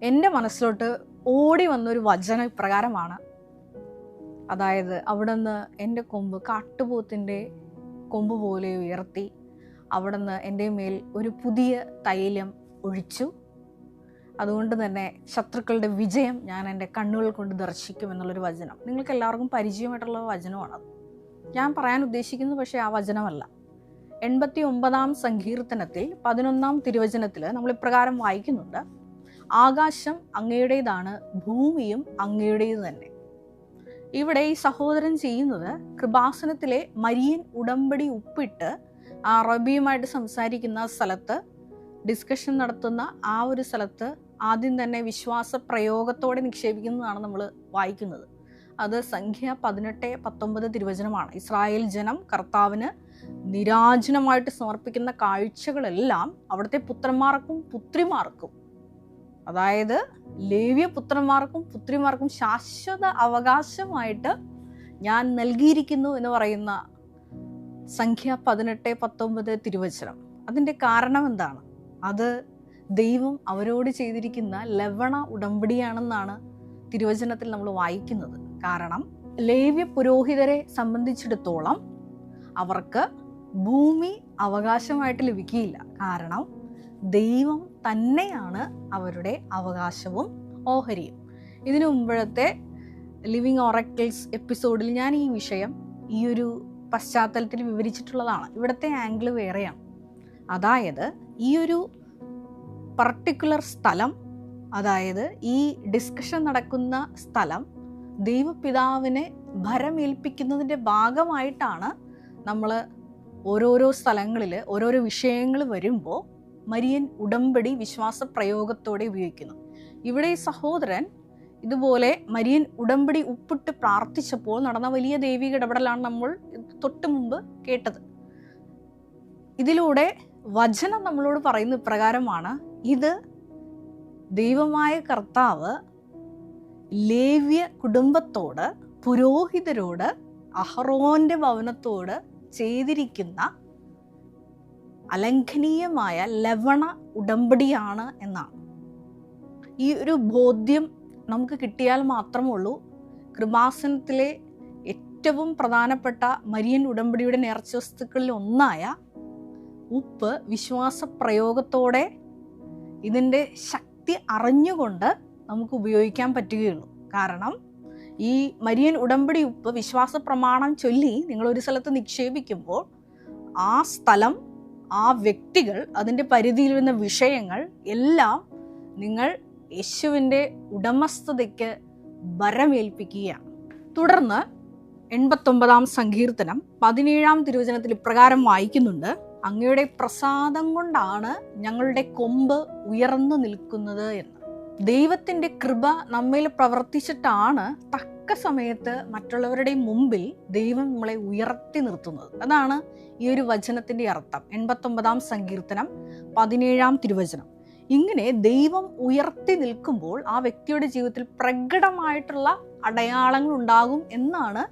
എൻ്റെ മനസ്സിലോട്ട് ഓടി വന്നൊരു വചനം ഇപ്രകാരമാണ്. അതായത് അവിടുന്ന് എൻ്റെ കൊമ്പ് കാട്ടുപോത്തിൻ്റെ കൊമ്പ് പോലെ ഉയർത്തി അവിടുന്ന് എൻ്റെ മേൽ ഒരു പുതിയ തൈലം ഒഴിച്ചു. അതുകൊണ്ട് തന്നെ ശത്രുക്കളുടെ വിജയം ഞാൻ എൻ്റെ കണ്ണുകൾ കൊണ്ട് ദർശിക്കും എന്നുള്ളൊരു വചനം. നിങ്ങൾക്ക് എല്ലാവർക്കും പരിചയമായിട്ടുള്ള വചനമാണത്. ഞാൻ പറയാൻ ഉദ്ദേശിക്കുന്നത് പക്ഷേ ആ വചനമല്ല. 89-ാം സങ്കീർത്തനത്തിൽ 11-ാം തിരുവചനത്തിൽ നമ്മൾ ഇപ്രകാരം വായിക്കുന്നുണ്ട്: ആകാശം അങ്ങയുടേതാണ്, ഭൂമിയും അങ്ങയുടേത് തന്നെ. ഇവിടെ ഈ സഹോദരൻ ചെയ്യുന്നത് കൃപാസനത്തിലെ മരിയൻ ഉടമ്പടി ഉപ്പിട്ട് ആ റബിയുമായിട്ട് സംസാരിക്കുന്ന സ്ഥലത്ത്, ഡിസ്കഷൻ നടത്തുന്ന ആ ഒരു സ്ഥലത്ത് ആദ്യം തന്നെ വിശ്വാസ പ്രയോഗത്തോടെ നിക്ഷേപിക്കുന്നതാണ് നമ്മൾ വായിക്കുന്നത്. അത് സംഖ്യ 18-19 തിരുവചനമാണ്. ഇസ്രായേൽ ജനം കർത്താവിന് നിരാജനമായിട്ട് സമർപ്പിക്കുന്ന കാഴ്ചകളെല്ലാം അവിടുത്തെ പുത്രന്മാർക്കും പുത്രിമാർക്കും, അതായത് ലേവ്യ പുത്രന്മാർക്കും പുത്രിമാർക്കും ശാശ്വത അവകാശമായിട്ട് ഞാൻ നൽകിയിരിക്കുന്നു എന്ന് പറയുന്ന സംഖ്യ 18-19 തിരുവചനം. അതിൻ്റെ കാരണം എന്താണ്? അത് ദൈവം അവരോട് ചെയ്തിരിക്കുന്ന ലവണ ഉടമ്പടിയാണെന്നാണ് തിരുവചനത്തിൽ നമ്മൾ വായിക്കുന്നത്. കാരണം ലേവ്യ പുരോഹിതരെ സംബന്ധിച്ചിടത്തോളം അവർക്ക് ഭൂമി അവകാശമായിട്ട് ലഭിക്കുകയില്ല. കാരണം ദൈവം തന്നെയാണ് അവരുടെ അവകാശവും ഓഹരിയും. ഇതിനു മുമ്പത്തെ ലിവിങ് ഓറക്കിൾസ് എപ്പിസോഡിൽ ഞാൻ ഈ വിഷയം ഈ ഒരു പശ്ചാത്തലത്തിൽ വിവരിച്ചിട്ടുള്ളതാണ്. ഇവിടുത്തെ ആംഗിൾ വേറെയാണ്. അതായത് ഈ ഒരു പർട്ടിക്കുലർ സ്ഥലം, അതായത് ഈ ഡിസ്കഷൻ നടക്കുന്ന സ്ഥലം ദൈവപിതാവിനെ ഭരമേൽപ്പിക്കുന്നതിൻ്റെ ഭാഗമായിട്ടാണ് നമ്മൾ ഓരോരോ സ്ഥലങ്ങളിൽ ഓരോരോ വിഷയങ്ങൾ വരുമ്പോൾ മരിയൻ ഉടമ്പടി വിശ്വാസ പ്രയോഗത്തോടെ ഉപയോഗിക്കുന്നു. ഇവിടെ ഈ സഹോദരൻ ഇതുപോലെ മരിയൻ ഉടമ്പടി ഉപ്പിട്ട് പ്രാർത്ഥിച്ചപ്പോൾ നടന്ന വലിയ ദൈവിക ഇടപെടലാണ് നമ്മൾ തൊട്ട് മുമ്പ് കേട്ടത്. ഇതിലൂടെ വചനം നമ്മളോട് പറയുന്ന ഇപ്രകാരമാണ്: ഇത് ദൈവമായ കർത്താവ് ലേവ്യ കുടുംബത്തോട്, പുരോഹിതരോട്, അഹറോന്റെ ഭവനത്തോട് ചെയ്തിരിക്കുന്ന അലംഘനീയമായ ലവണ ഉടമ്പടിയാണ് എന്നാണ്. ഈ ഒരു ബോധ്യം നമുക്ക് കിട്ടിയാൽ മാത്രമുള്ളൂ കൃപാസനത്തിലെ ഏറ്റവും പ്രധാനപ്പെട്ട മരിയൻ ഉടമ്പടിയുടെ നേർച്ച വസ്തുക്കളിൽ ഒന്നായ ഉപ്പ് വിശ്വാസ പ്രയോഗത്തോടെ ഇതിൻ്റെ ശക്തി അറിഞ്ഞുകൊണ്ട് നമുക്ക് ഉപയോഗിക്കാൻ പറ്റുകയുള്ളൂ. കാരണം ഈ മരിയൻ ഉടമ്പടി ഉപ്പ് വിശ്വാസ പ്രമാണം ചൊല്ലി നിങ്ങളൊരു സ്ഥലത്ത് നിക്ഷേപിക്കുമ്പോൾ ആ സ്ഥലം, ആ വ്യക്തികൾ, അതിൻ്റെ പരിധിയിൽ വരുന്ന വിഷയങ്ങൾ എല്ലാം നിങ്ങൾ യേശുവിൻ്റെ ഉടമസ്ഥതയ്ക്ക് ഭരമേൽപ്പിക്കുകയാണ്. തുടർന്ന് 89-ാം സങ്കീർത്തനം 17-ാം തിരുവചനത്തിൽ ഇപ്രകാരം വായിക്കുന്നുണ്ട്: അങ്ങയുടെ പ്രസാദം കൊണ്ടാണ് ഞങ്ങളുടെ കൊമ്പ് ഉയർന്നു നിൽക്കുന്നത് എന്ന്. ദൈവത്തിൻ്റെ കൃപ നമ്മിൽ പ്രവർത്തിച്ചിട്ടാണ് തക്ക സമയത്ത് മറ്റുള്ളവരുടെ മുമ്പിൽ ദൈവം നമ്മളെ ഉയർത്തി നിർത്തുന്നത്. അതാണ് ഈ ഒരു വചനത്തിൻ്റെ അർത്ഥം. 89-ാം സങ്കീർത്തനം 17-ാം തിരുവചനം. ഇങ്ങനെ ദൈവം ഉയർത്തി നിൽക്കുമ്പോൾ ആ വ്യക്തിയുടെ ജീവിതത്തിൽ പ്രകടമായിട്ടുള്ള അടയാളങ്ങൾ ഉണ്ടാകും എന്നാണ്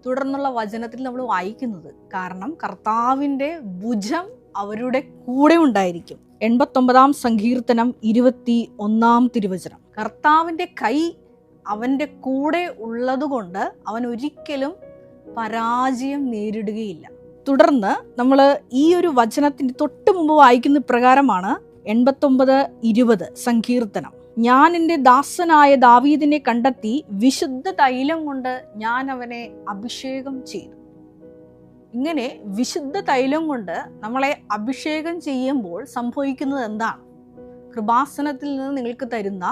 തുടർന്നുള്ള വചനത്തിൽ നമ്മൾ വായിക്കുന്നത്. കാരണം കർത്താവിൻ്റെ ഭുജം അവരുടെ കൂടെ ഉണ്ടായിരിക്കും. 89-ാം സങ്കീർത്തനം 21-ാം തിരുവചനം. കർത്താവിൻ്റെ കൈ അവൻ്റെ കൂടെ ഉള്ളതുകൊണ്ട് അവൻ ഒരിക്കലും പരാജയം നേരിടുകയില്ല. തുടർന്ന് നമ്മൾ ഈ ഒരു വചനത്തിൻ്റെ തൊട്ട് മുമ്പ് വായിക്കുന്ന പ്രകാരമാണ് 89-20 സങ്കീർത്തനം. ഞാൻ എൻ്റെ ദാസനായ ദാവീദിനെ കണ്ടെത്തി വിശുദ്ധ തൈലം കൊണ്ട് ഞാൻ അവനെ അഭിഷേകം ചെയ്തു. ഇങ്ങനെ വിശുദ്ധ തൈലം കൊണ്ട് നമ്മളെ അഭിഷേകം ചെയ്യുമ്പോൾ സംഭവിക്കുന്നത് എന്താണ്? കൃപാസനത്തിൽ നിന്ന് നിങ്ങൾക്ക് തരുന്ന,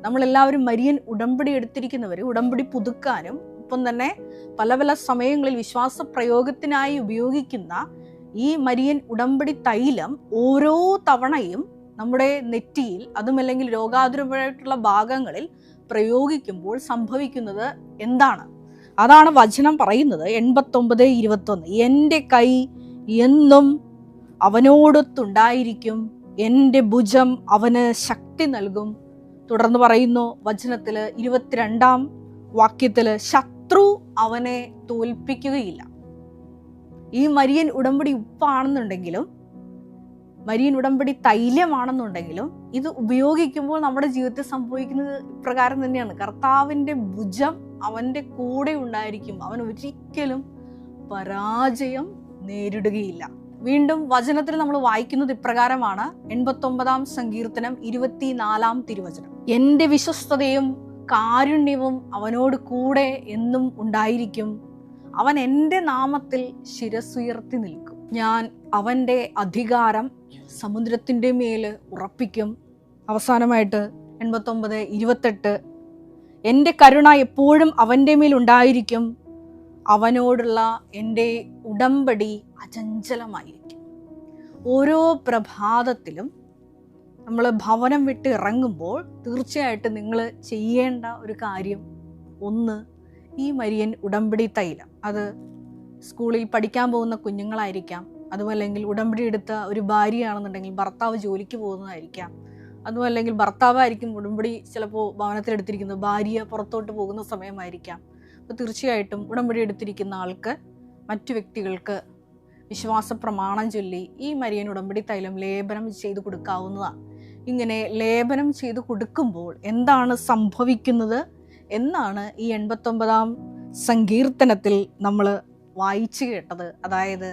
നമ്മളെല്ലാവരും മരിയൻ ഉടമ്പടി എടുത്തിരിക്കുന്നവർ ഉടമ്പടി പുതുക്കാനും ഒപ്പം തന്നെ പല പല സമയങ്ങളിൽ വിശ്വാസ പ്രയോഗത്തിനായി ഉപയോഗിക്കുന്ന ഈ മരിയൻ ഉടമ്പടി തൈലം ഓരോ തവണയും നമ്മുടെ നെറ്റിയിൽ, അതുമല്ലെങ്കിൽ രോഗാതുരമായിട്ടുള്ള ഭാഗങ്ങളിൽ പ്രയോഗിക്കുമ്പോൾ സംഭവിക്കുന്നത് എന്താണ്? അതാണ് വചനം പറയുന്നത്. 89:21, എൻ്റെ കൈ എന്നും അവനോടൊത്തുണ്ടായിരിക്കും, എൻ്റെ ഭുജം അവന് ശക്തി നൽകും. തുടർന്ന് പറയുന്നു വചനത്തിൽ 22-ാം വാക്യത്തിൽ, ശത്രു അവനെ തോൽപ്പിക്കുകയില്ല. ഈ മരിയൻ ഉടമ്പടി ഉപ്പാണെന്നുണ്ടെങ്കിലും മരിയൻ ഉടമ്പടി തൈലമാണെന്നുണ്ടെങ്കിലും ഇത് ഉപയോഗിക്കുമ്പോൾ നമ്മുടെ ജീവിതത്തിൽ സംഭവിക്കുന്നത് ഇപ്രകാരം തന്നെയാണ്. കർത്താവിൻ്റെ ഭുജം അവൻ്റെ കൂടെ ഉണ്ടായിരിക്കും, അവൻ ഒരിക്കലും പരാജയം നേരിടുകയില്ല. വീണ്ടും വചനത്തിൽ നമ്മൾ വായിക്കുന്നത് ഇപ്രകാരമാണ്. 89-ാം സങ്കീർത്തനം 24-ാം തിരുവചനം, എൻ്റെ വിശ്വസ്തതയും കാരുണ്യവും അവനോട് കൂടെ എന്നും ഉണ്ടായിരിക്കും, അവൻ എൻ്റെ നാമത്തിൽ ശിരസുയർത്തി നിൽക്കും, ഞാൻ അവൻ്റെ അധികാരം സമുദ്രത്തിൻ്റെ മേൽ ഉറപ്പിക്കും. അവസാനമായിട്ട് 89:28, എൻ്റെ കരുണ എപ്പോഴും അവൻ്റെ മേൽ ഉണ്ടായിരിക്കും, അവനോടുള്ള എൻ്റെ ഉടമ്പടി അചഞ്ചലമായിരിക്കും. ഓരോ പ്രഭാതത്തിലും നമ്മൾ ഭവനം വിട്ട് ഇറങ്ങുമ്പോൾ തീർച്ചയായിട്ടും നിങ്ങൾ ചെയ്യേണ്ട ഒരു കാര്യം, ഒന്ന്, ഈ മരിയൻ ഉടമ്പടി തൈലം, അത് സ്കൂളിൽ പഠിക്കാൻ പോകുന്ന കുഞ്ഞുങ്ങളായിരിക്കാം, അതുമല്ലെങ്കിൽ ഉടമ്പടി എടുത്ത ഒരു ഭാര്യയാണെന്നുണ്ടെങ്കിൽ ഭർത്താവ് ജോലിക്ക് പോകുന്നതായിരിക്കാം, അതുമല്ലെങ്കിൽ ഭർത്താവായിരിക്കും ഉടമ്പടി ചിലപ്പോൾ ഭവനത്തിലെടുത്തിരിക്കുന്നത്, ഭാര്യ പുറത്തോട്ട് പോകുന്ന സമയമായിരിക്കാം. അപ്പോൾ തീർച്ചയായിട്ടും ഉടമ്പടി എടുത്തിരിക്കുന്ന ആൾക്ക് മറ്റു വ്യക്തികൾക്ക് വിശ്വാസ പ്രമാണം ചൊല്ലി ഈ മരിയൻ ഉടമ്പടി തൈലം ലേപനം ചെയ്ത് കൊടുക്കാവുന്നതാണ്. ഇങ്ങനെ ലേപനം ചെയ്ത് കൊടുക്കുമ്പോൾ എന്താണ് സംഭവിക്കുന്നത് എന്നാണ് ഈ 89-ാം സങ്കീർത്തനത്തിൽ നമ്മൾ വായിച്ചു കേട്ടത്. അതായത്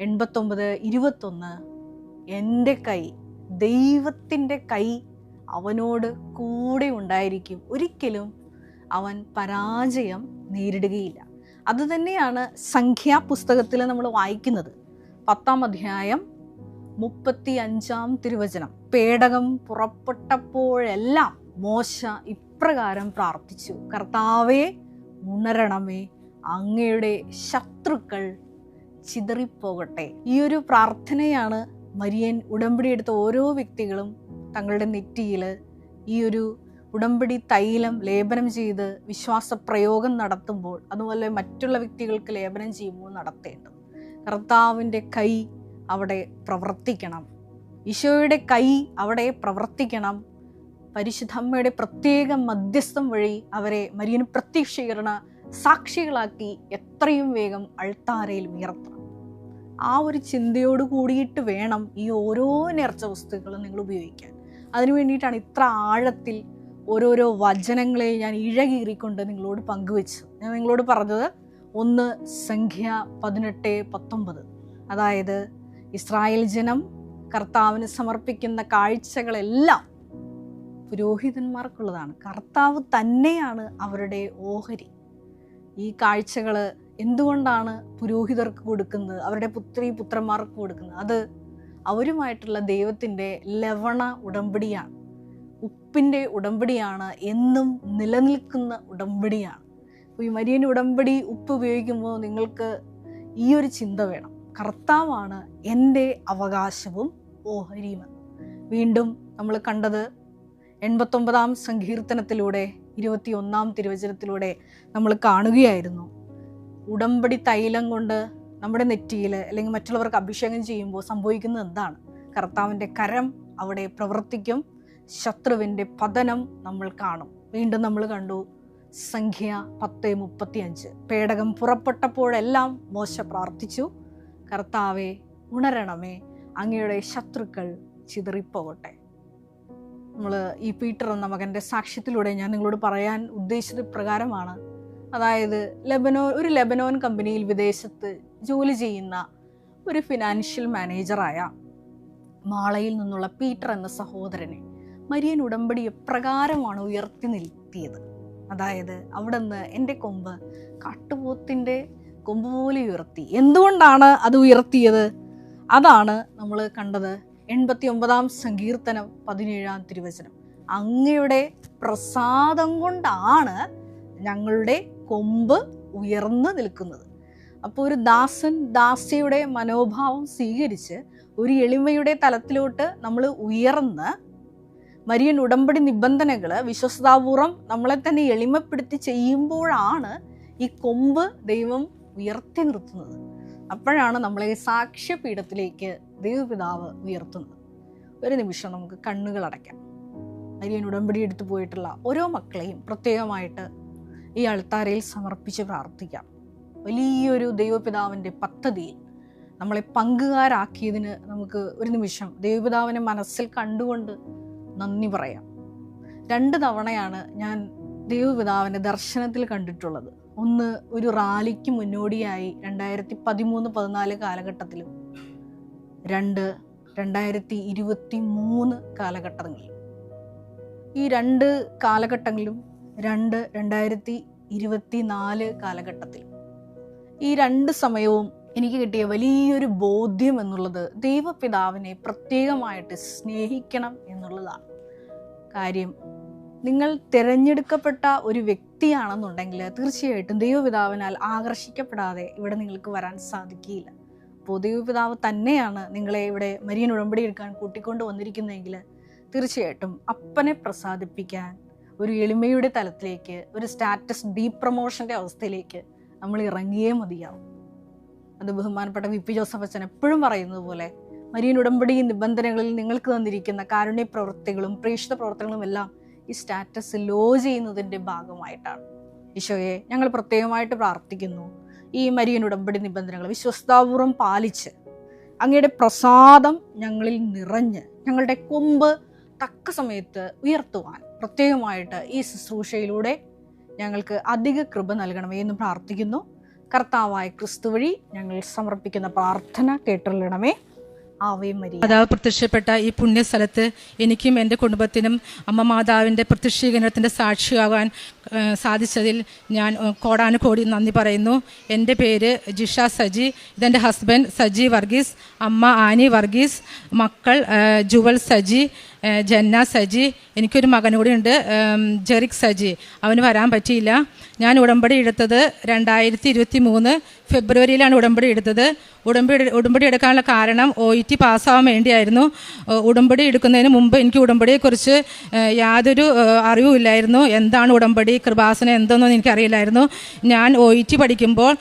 89:21, എൻ്റെ കൈ, ദൈവത്തിൻ്റെ കൈ അവനോട് കൂടെ ഉണ്ടായിരിക്കും, ഒരിക്കലും അവൻ പരാജയം നേരിടുകയില്ല. അതുതന്നെയാണ് സംഖ്യാപുസ്തകത്തിൽ നമ്മൾ വായിക്കുന്നത്. 10-ാം അധ്യായം 35-ാം തിരുവചനം, പേടകം പുറപ്പെട്ടപ്പോഴെല്ലാം മോശ ഇപ്രകാരം പ്രാർത്ഥിച്ചു, കർത്താവേ ഉണരണമേ, അങ്ങയുടെ ശത്രുക്കൾ ചിതറിപ്പോകട്ടെ. ഈ ഒരു പ്രാർത്ഥനയാണ് മരിയൻ ഉടമ്പടി എടുത്ത ഓരോ വ്യക്തികളും തങ്ങളുടെ നെറ്റിയിൽ ഈ ഒരു ഉടമ്പടി തൈലം ലേപനം ചെയ്ത് വിശ്വാസ പ്രയോഗം നടത്തുമ്പോൾ, അതുപോലെ മറ്റുള്ള വ്യക്തികൾക്ക് ലേപനം ചെയ്യുമ്പോൾ നടത്തേണ്ടത്. കർത്താവിൻ്റെ കൈ അവിടെ പ്രവർത്തിക്കണം, ഈശോയുടെ കൈ അവിടെ പ്രവർത്തിക്കണം. പരിശുദ്ധമ്മയുടെ പ്രത്യേക മധ്യസ്ഥം വഴി അവരെ മരിയൻ പ്രത്യക്ഷീകരണ സാക്ഷികളാക്കി എത്രയും വേഗം അൾത്താരയിൽ ഉയർത്തണം. ആ ഒരു ചിന്തയോട് കൂടിയിട്ട് വേണം ഈ ഓരോ നേർച്ച വസ്തുക്കളും നിങ്ങൾ ഉപയോഗിക്കാൻ. അതിനു വേണ്ടിയിട്ടാണ് ഇത്ര ആഴത്തിൽ ഓരോരോ വചനങ്ങളെ ഞാൻ ഇഴകീറിക്കൊണ്ട് നിങ്ങളോട് പങ്കുവെച്ചത്. ഞാൻ നിങ്ങളോട് പറഞ്ഞത്, ഒന്ന് സംഖ്യ 18:19, അതായത് ഇസ്രായേൽ ജനം കർത്താവിന് സമർപ്പിക്കുന്ന കാഴ്ചകളെല്ലാം പുരോഹിതന്മാർക്കുള്ളതാണ്. കർത്താവ് തന്നെയാണ് അവരുടെ ഓഹരി. ഈ കാഴ്ചകൾ എന്തുകൊണ്ടാണ് പുരോഹിതർക്ക് കൊടുക്കുന്നത്, അവരുടെ പുത്രന്മാർക്ക് കൊടുക്കുന്നത്? അത് അവരുമായിട്ടുള്ള ദൈവത്തിൻ്റെ ലവണ ഉടമ്പടിയാണ്, ഉപ്പിൻ്റെ ഉടമ്പടിയാണ്, എന്നും നിലനിൽക്കുന്ന ഉടമ്പടിയാണ്. അപ്പോൾ ഈ മരിയൻ ഉടമ്പടി ഉപ്പ് ഉപയോഗിക്കുമ്പോൾ നിങ്ങൾക്ക് ഈ ഒരു ചിന്ത വേണം, കർത്താവാണ് എൻ്റെ അവകാശവും ഓഹരിയും. വീണ്ടും നമ്മൾ കണ്ടത് 89-ാം സങ്കീർത്തനത്തിലൂടെ 21-ാം തിരുവചനത്തിലൂടെ നമ്മൾ കാണുകയായിരുന്നു. ഉടമ്പടി തൈലം കൊണ്ട് നമ്മുടെ നെറ്റിയിൽ അല്ലെങ്കിൽ മറ്റുള്ളവർക്ക് അഭിഷേകം ചെയ്യുമ്പോൾ സംഭവിക്കുന്നത് എന്താണ്? കർത്താവിൻ്റെ കരം അവിടെ പ്രവർത്തിക്കും, ശത്രുവിൻ്റെ പതനം നമ്മൾ കാണും. വീണ്ടും നമ്മൾ കണ്ടു സംഖ്യ 10:35, പേടകം പുറപ്പെട്ടപ്പോഴെല്ലാം മോശ പ്രാർത്ഥിച്ചു, കർത്താവെ ഉണരണമേ, അങ്ങയുടെ ശത്രുക്കൾ ചിതറിപ്പോകട്ടെ. നമ്മൾ ഈ പീറ്റർ എന്ന മകൻ്റെ സാക്ഷ്യത്തിലൂടെ ഞാൻ നിങ്ങളോട് പറയാൻ ഉദ്ദേശിച്ചത് പ്രകാരമാണ്. അതായത് ഒരു ലെബനോൻ കമ്പനിയിൽ വിദേശത്ത് ജോലി ചെയ്യുന്ന ഒരു ഫിനാൻഷ്യൽ മാനേജറായ മാളയിൽ നിന്നുള്ള പീറ്റർ എന്ന സഹോദരനെ മരിയൻ ഉടമ്പടി എപ്രകാരമാണ് ഉയർത്തി നിർത്തിയത്. അതായത് അവിടെ നിന്ന് എൻ്റെ കൊമ്പ് കാട്ടുപോത്തിൻ്റെ കൊമ്പ് പോലെ ഉയർത്തി. എന്തുകൊണ്ടാണ് അത് ഉയർത്തിയത്? അതാണ് നമ്മൾ കണ്ടത്. 89-ാം സങ്കീർത്തനം 17-ാം തിരുവചനം, അങ്ങയുടെ പ്രസാദം കൊണ്ടാണ് ഞങ്ങളുടെ കൊമ്പ് ഉയർന്നു നിൽക്കുന്നത്. അപ്പോൾ ഒരു ദാസിയുടെ മനോഭാവം സ്വീകരിച്ച് ഒരു എളിമയുടെ തലത്തിലോട്ട് നമ്മൾ ഉയർന്ന് മരിയൻ ഉടമ്പടി നിബന്ധനകൾ വിശ്വസ്താപൂർവം നമ്മളെ തന്നെ എളിമപ്പെടുത്തി ചെയ്യുമ്പോഴാണ് ഈ കൊമ്പ് ദൈവം ഉയർത്തി നിർത്തുന്നത്. അപ്പോഴാണ് നമ്മളെ സാക്ഷ്യപീഠത്തിലേക്ക് ദൈവപിതാവ് ഉയർത്തുന്നത്. ഒരു നിമിഷം നമുക്ക് കണ്ണുകൾ അടയ്ക്കാം. മരിയൻ ഉടമ്പടി എടുത്തു പോയിട്ടുള്ള ഓരോ മക്കളെയും പ്രത്യേകമായിട്ട് ഈ അൾത്താരയിൽ സമർപ്പിച്ച് പ്രാർത്ഥിക്കാം. വലിയൊരു ദൈവപിതാവിൻ്റെ പദ്ധതിയിൽ നമ്മളെ പങ്കുകാരാക്കിയതിന് നമുക്ക് ഒരു നിമിഷം ദൈവപിതാവിനെ മനസ്സിൽ കണ്ടുകൊണ്ട് നന്ദി പറയാം. 2 തവണയാണ് ഞാൻ ദൈവപിതാവിൻ്റെ ദർശനത്തിൽ കണ്ടിട്ടുള്ളത്. ഒന്ന് ഒരു റാലിക്ക് മുന്നോടിയായി 2013-14 കാലഘട്ടത്തിലും, 2 2023 കാലഘട്ടങ്ങളിലും. ഈ 2 കാലഘട്ടങ്ങളിലും 2024 കാലഘട്ടത്തിലും ഈ 2 സമയവും എനിക്ക് കിട്ടിയ വലിയൊരു ബോധ്യം എന്നുള്ളത് ദൈവപിതാവിനെ പ്രത്യേകമായിട്ട് സ്നേഹിക്കണം എന്നുള്ളതാണ്. കാര്യം, നിങ്ങൾ തിരഞ്ഞെടുക്കപ്പെട്ട ഒരു വ്യക്തിയാണെന്നുണ്ടെങ്കിൽ തീർച്ചയായിട്ടും ദൈവപിതാവിനാൽ ആകർഷിക്കപ്പെടാതെ ഇവിടെ നിങ്ങൾക്ക് വരാൻ സാധിക്കില്ല. അപ്പോൾ ദൈവപിതാവ് തന്നെയാണ് നിങ്ങളെ ഇവിടെ മരിയൻ ഉടമ്പടി എടുക്കാൻ കൂട്ടിക്കൊണ്ട് വന്നിരിക്കുന്നതെങ്കിൽ തീർച്ചയായിട്ടും അപ്പനെ പ്രസാദിപ്പിക്കാൻ ഒരു എളിമയുടെ തലത്തിലേക്ക്, ഒരു സ്റ്റാറ്റസ് ഡീപ്രമോഷൻ്റെ അവസ്ഥയിലേക്ക് നമ്മൾ ഇറങ്ങിയേ മതിയാവും. അത് ബഹുമാനപ്പെട്ട വി പി ജോസഫ് അച്ഛൻ എപ്പോഴും പറയുന്നത് പോലെ മരിയൻ ഉടമ്പടി നിബന്ധനകളിൽ നിങ്ങൾക്ക് തന്നിരിക്കുന്ന കാരുണ്യ പ്രവൃത്തികളും പ്രേക്ഷിത പ്രവർത്തനങ്ങളും എല്ലാം ഈ സ്റ്റാറ്റസ് ലോ ചെയ്യുന്നതിൻ്റെ ഭാഗമായിട്ടാണ്. ഈശോയെ, ഞങ്ങൾ പ്രത്യേകമായിട്ട് പ്രാർത്ഥിക്കുന്നു, ഈ മരിയൻ ഉടമ്പടി നിബന്ധനകൾ വിശ്വസ്താപൂർവം പാലിച്ച് അങ്ങയുടെ പ്രസാദം ഞങ്ങളിൽ നിറഞ്ഞ് ഞങ്ങളുടെ കൊമ്പ് തക്ക സമയത്ത് ഉയർത്തുവാൻ പ്രത്യേകമായിട്ട് ഈ ശുശ്രൂഷയിലൂടെ ഞങ്ങൾക്ക് അധിക കൃപ നൽകണമേ എന്ന് പ്രാർത്ഥിക്കുന്നു. കർത്താവായ ക്രിസ്തു വഴി ഞങ്ങൾ സമർപ്പിക്കുന്ന പ്രാർത്ഥന കേട്ടുകൊള്ളണമേ. Ave Maria. മാതാവ് പ്രത്യക്ഷപ്പെട്ട ഈ പുണ്യസ്ഥലത്ത് എനിക്കും എൻ്റെ കുടുംബത്തിനും അമ്മ മാതാവിൻ്റെ പ്രത്യക്ഷീകരണത്തിൻ്റെ സാക്ഷിയാകാൻ സാധിച്ചതിൽ ഞാൻ കോടാനുകോടി നന്ദി പറയുന്നു. എൻ്റെ പേര് ജിഷ സജി, ഇതെൻ്റെ ഹസ്ബൻഡ് സജി വർഗീസ്, അമ്മ ആനി വർഗീസ്, മക്കൾ ജുവൽ സജി, ജന്ന സജി. എനിക്കൊരു മകൻ കൂടി ഉണ്ട്, ജെറിക് സജി. അവന് വരാൻ പറ്റിയില്ല. ഞാൻ ഉടമ്പടി എടുത്തത് 2023 ഫെബ്രുവരിയിലാണ് ഉടമ്പടി എടുത്തത്. ഉടമ്പടി എടുക്കാനുള്ള കാരണം OET പാസ്സാവാൻ വേണ്ടിയായിരുന്നു. ഉടമ്പടി എടുക്കുന്നതിന് മുമ്പ് എനിക്ക് ഉടമ്പടിയെക്കുറിച്ച് യാതൊരു അറിവുമില്ലായിരുന്നു. എന്താണ് ഉടമ്പടി, കൃപാസനം എന്തെന്നൊന്നും എനിക്കറിയില്ലായിരുന്നു. ഞാൻ OET പഠിക്കുമ്പോൾ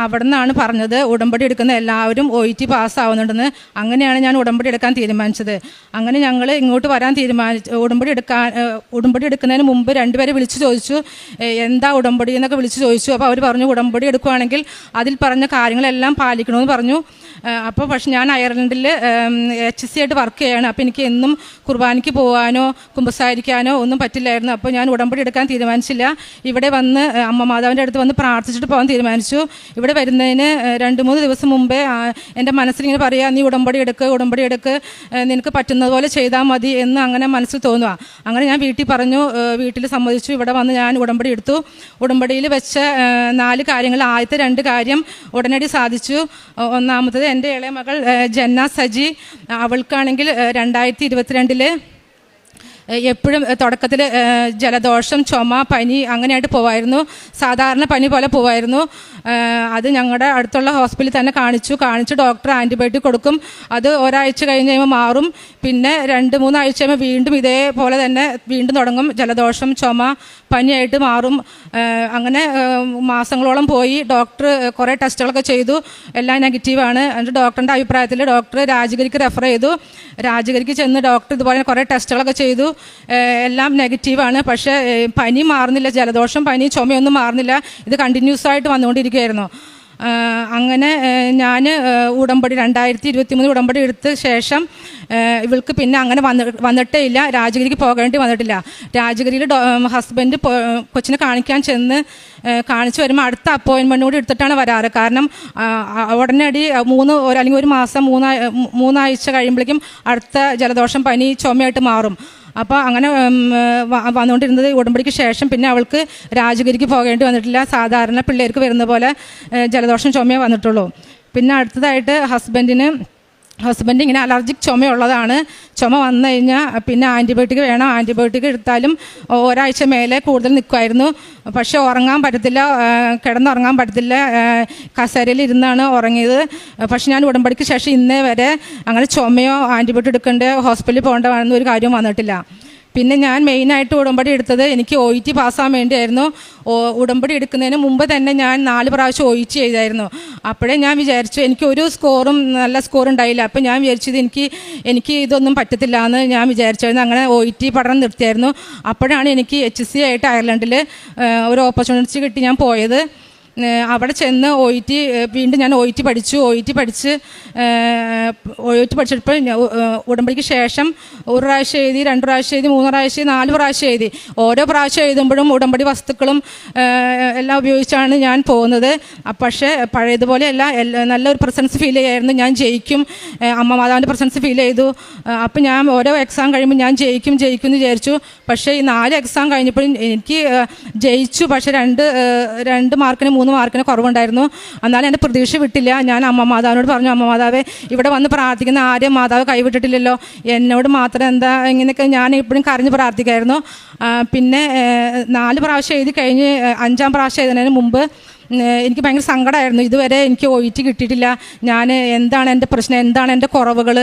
അവിടെ നിന്നാണ് പറഞ്ഞത് ഉടമ്പടി എടുക്കുന്ന എല്ലാവരും OET പാസ്സാവുന്നുണ്ടെന്ന്. അങ്ങനെയാണ് ഞാൻ ഉടമ്പടി എടുക്കാൻ തീരുമാനിച്ചത്. അങ്ങനെ ഞങ്ങൾ ഇങ്ങോട്ട് വരാൻ തീരുമാനിച്ചു. ഉടമ്പടി എടുക്കുന്നതിന് മുമ്പ് 2 പേരെ വിളിച്ചു ചോദിച്ചു, എന്താ ഉടമ്പടി എന്നൊക്കെ വിളിച്ചു ചോദിച്ചു. അപ്പോൾ അവർ പറഞ്ഞു, ഉടമ്പടി എടുക്കുകയാണെങ്കിൽ അതിൽ പറഞ്ഞ കാര്യങ്ങളെല്ലാം പാലിക്കണമെന്ന് പറഞ്ഞു. അപ്പോൾ പക്ഷെ ഞാൻ അയർലൻഡിൽ HSC ആയിട്ട് വർക്ക് ചെയ്യുകയാണ്. അപ്പോൾ എനിക്ക് എന്നും കുർബാനയ്ക്ക് പോകാനോ കുമ്പസാരിക്കാനോ ഒന്നും പറ്റില്ലായിരുന്നു. അപ്പോൾ ഞാൻ ഉടമ്പടി എടുക്കാൻ തീരുമാനിച്ചില്ല. ഇവിടെ വന്ന് അമ്മ മാതാവിൻ്റെ അടുത്ത് വന്ന് പ്രാർത്ഥിച്ചിട്ട് പോകാൻ തീരുമാനിച്ചു. ഇവിടെ വരുന്നതിന് 2-3 ദിവസം മുമ്പേ എൻ്റെ മനസ്സിലിങ്ങനെ പറയുക, നീ ഉടമ്പടി എടുക്ക്, നിനക്ക് പറ്റുന്നത് പോലെ ചെയ്താൽ മതി എന്ന് അങ്ങനെ മനസ്സിൽ തോന്നുക. അങ്ങനെ ഞാൻ വീട്ടിൽ പറഞ്ഞു, വീട്ടിൽ സമ്മതിച്ചു. ഇവിടെ വന്ന് ഞാൻ ഉടമ്പടി എടുത്തു. ഉടമ്പടിയിൽ വെച്ച 4 കാര്യങ്ങൾ, ആദ്യത്തെ 2 കാര്യം ഉടനടി സാധിച്ചു. ഒന്നാമത്തത് എൻ്റെ ഇളയ മകൾ ജന്ന സജി. അവൾക്കാണെങ്കിൽ 2022 എപ്പോഴും തുടക്കത്തിൽ ജലദോഷം, ചുമ, പനി അങ്ങനെയായിട്ട് പോവായിരുന്നു. സാധാരണ പനി പോലെ പോവായിരുന്നു. അത് ഞങ്ങളുടെ അടുത്തുള്ള ഹോസ്പിറ്റലിൽ തന്നെ കാണിച്ചു ഡോക്ടർ ആൻറ്റിബയോട്ടിക് കൊടുക്കും. അത് ഒരാഴ്ച കഴിഞ്ഞ് കഴിയുമ്പോൾ മാറും. പിന്നെ 2-3 ആഴ്ച കഴിയുമ്പോൾ വീണ്ടും ഇതേപോലെ തന്നെ വീണ്ടും തുടങ്ങും. ജലദോഷം, ചുമ, പനിയായിട്ട് മാറും. അങ്ങനെ മാസങ്ങളോളം പോയി. ഡോക്ടർ കുറേ ടെസ്റ്റുകളൊക്കെ ചെയ്തു, എല്ലാം നെഗറ്റീവാണ്. എന്നിട്ട് ഡോക്ടറിൻ്റെ അഭിപ്രായത്തിൽ ഡോക്ടർ രാജഗിരിക്ക് റെഫർ ചെയ്തു. രാജഗിരിക്ക് ചെന്ന് ഡോക്ടർ ഇതുപോലെ കുറേ ടെസ്റ്റുകളൊക്കെ ചെയ്തു, എല്ലാം നെഗറ്റീവാണ്. പക്ഷേ പനി മാറുന്നില്ല, ജലദോഷം, പനി, ചുമയൊന്നും മാറുന്നില്ല. ഇത് കണ്ടിന്യൂസ് ആയിട്ട് വന്നുകൊണ്ടിരിക്കുകയായിരുന്നു. അങ്ങനെ ഞാൻ ഉടമ്പടി 2023 ഉടമ്പടി എടുത്ത ശേഷം ഇവൾക്ക് പിന്നെ അങ്ങനെ വന്നിട്ടേ ഇല്ല. രാജഗിരിക്ക് പോകേണ്ടി വന്നിട്ടില്ല. രാജഗിരിയിൽ ഹസ്ബൻഡ് കൊച്ചിനെ കാണിക്കാൻ ചെന്ന് കാണിച്ചു വരുമ്പോൾ അടുത്ത അപ്പോയിൻമെൻറ്റ് കൂടി എടുത്തിട്ടാണ് വരാറ്. കാരണം ഉടനടി 3 അല്ലെങ്കിൽ 1 മാസം 3 ആഴ്ച കഴിയുമ്പോഴേക്കും അടുത്ത ജലദോഷം, പനി, ചുമയായിട്ട് മാറും. അപ്പോൾ അങ്ങനെ വന്നുകൊണ്ടിരുന്നത്. ഉടമ്പടിക്ക് ശേഷം പിന്നെ അവൾക്ക് രാജഗിരിക്ക് പോകേണ്ടി വന്നിട്ടില്ല. സാധാരണ പിള്ളേർക്ക് വരുന്ന പോലെ ജലദോഷം, ചുമയേ വന്നിട്ടുള്ളൂ. പിന്നെ അടുത്തതായിട്ട് ഹസ്ബൻഡ് ഇങ്ങനെ അലർജിക് ചുമയുള്ളതാണ്. ചുമ വന്നു കഴിഞ്ഞാൽ പിന്നെ ആൻറ്റിബയോട്ടിക് വേണം. ആൻറ്റിബയോട്ടിക് എടുത്താലും ഒരാഴ്ച മേലെ കൂടുതൽ നിൽക്കുമായിരുന്നു. പക്ഷേ ഉറങ്ങാൻ പറ്റത്തില്ല, കിടന്നുറങ്ങാൻ പറ്റത്തില്ല. കസേരയിൽ ഇരുന്നാണ് ഉറങ്ങിയത്. പക്ഷെ ഞാൻ ഉടമ്പടിക്ക് ശേഷം ഇന്നേ വരെ അങ്ങനെ ചുമയോ ആൻറ്റിബയോട്ടിക് എടുക്കേണ്ട ഹോസ്പിറ്റലിൽ പോകേണ്ട ഒരു കാര്യവും വന്നിട്ടില്ല. പിന്നെ ഞാൻ മെയിനായിട്ട് ഉടമ്പടി എടുത്തത് എനിക്ക് OET പാസ്സാകാൻ വേണ്ടിയായിരുന്നു. ഉടമ്പടി എടുക്കുന്നതിന് മുമ്പ് തന്നെ ഞാൻ 4 പ്രാവശ്യം OET ചെയ്തായിരുന്നു. അപ്പോഴേ ഞാൻ വിചാരിച്ചു, എനിക്ക് ഒരു സ്കോറും നല്ല സ്കോർ ഉണ്ടായില്ല. അപ്പോൾ ഞാൻ വിചാരിച്ചത് എനിക്ക് ഇതൊന്നും പറ്റത്തില്ല എന്ന് ഞാൻ വിചാരിച്ചായിരുന്നു. അങ്ങനെ OET പഠനം നിർത്തിയായിരുന്നു. അപ്പോഴാണ് എനിക്ക് HSC ആയിട്ട് അയർലൻഡിൽ ഒരു ഓപ്പർച്യൂണിറ്റി കിട്ടി ഞാൻ പോയത്. അവിടെ ചെന്ന് വീണ്ടും ഞാൻ OET പഠിച്ചപ്പോൾ ഉടമ്പടിക്ക് ശേഷം 1 പ്രാവശ്യം എഴുതി, 2 പ്രാവശ്യം എഴുതി, 3 പ്രാവശ്യം എഴുതി, 4 പ്രാവശ്യം എഴുതി. ഓരോ പ്രാവശ്യം എഴുതുമ്പോഴും ഉടമ്പടി വസ്തുക്കളും എല്ലാം ഉപയോഗിച്ചാണ് ഞാൻ പോകുന്നത്. പക്ഷേ പഴയതുപോലെയല്ല, നല്ലൊരു പ്രസൻസ് ഫീൽ ചെയ്യായിരുന്നു. ഞാൻ ജയിക്കും, അമ്മ മാതാവിൻ്റെ പ്രസൻസ് ഫീൽ ചെയ്തു. അപ്പം ഞാൻ ഓരോ എക്സാം കഴിയുമ്പോൾ ഞാൻ ജയിക്കും എന്ന് വിചാരിച്ചു. പക്ഷേ ഈ 4 എക്സാം കഴിഞ്ഞപ്പോഴും എനിക്ക് ജയിച്ചു. പക്ഷേ 2 മാർക്കിന് 3 മാർക്കിന് കുറവുണ്ടായിരുന്നു. എന്നാലും എൻ്റെ പ്രതീക്ഷ വിട്ടില്ല. ഞാൻ അമ്മ മാതാവിനോട് പറഞ്ഞു, അമ്മ മാതാവേ, ഇവിടെ വന്ന് പ്രാർത്ഥിക്കുന്ന ആരെയും മാതാവ് കൈവിട്ടിട്ടില്ലല്ലോ, എന്നോട് മാത്രം എന്താ ഇങ്ങനെയൊക്കെ ഞാൻ എപ്പോഴും കരഞ്ഞ് പ്രാർത്ഥിക്കായിരുന്നു. പിന്നെ 4 പ്രാവശ്യം എഴുതി കഴിഞ്ഞ് 5-ാം പ്രാവശ്യം എഴുതുന്നതിന് മുമ്പ് എനിക്ക് ഭയങ്കര സങ്കടമായിരുന്നു. ഇതുവരെ എനിക്ക് OET കിട്ടിയിട്ടില്ല, ഞാൻ എന്താണ് എൻ്റെ പ്രശ്നം, എന്താണ് എൻ്റെ കുറവുകൾ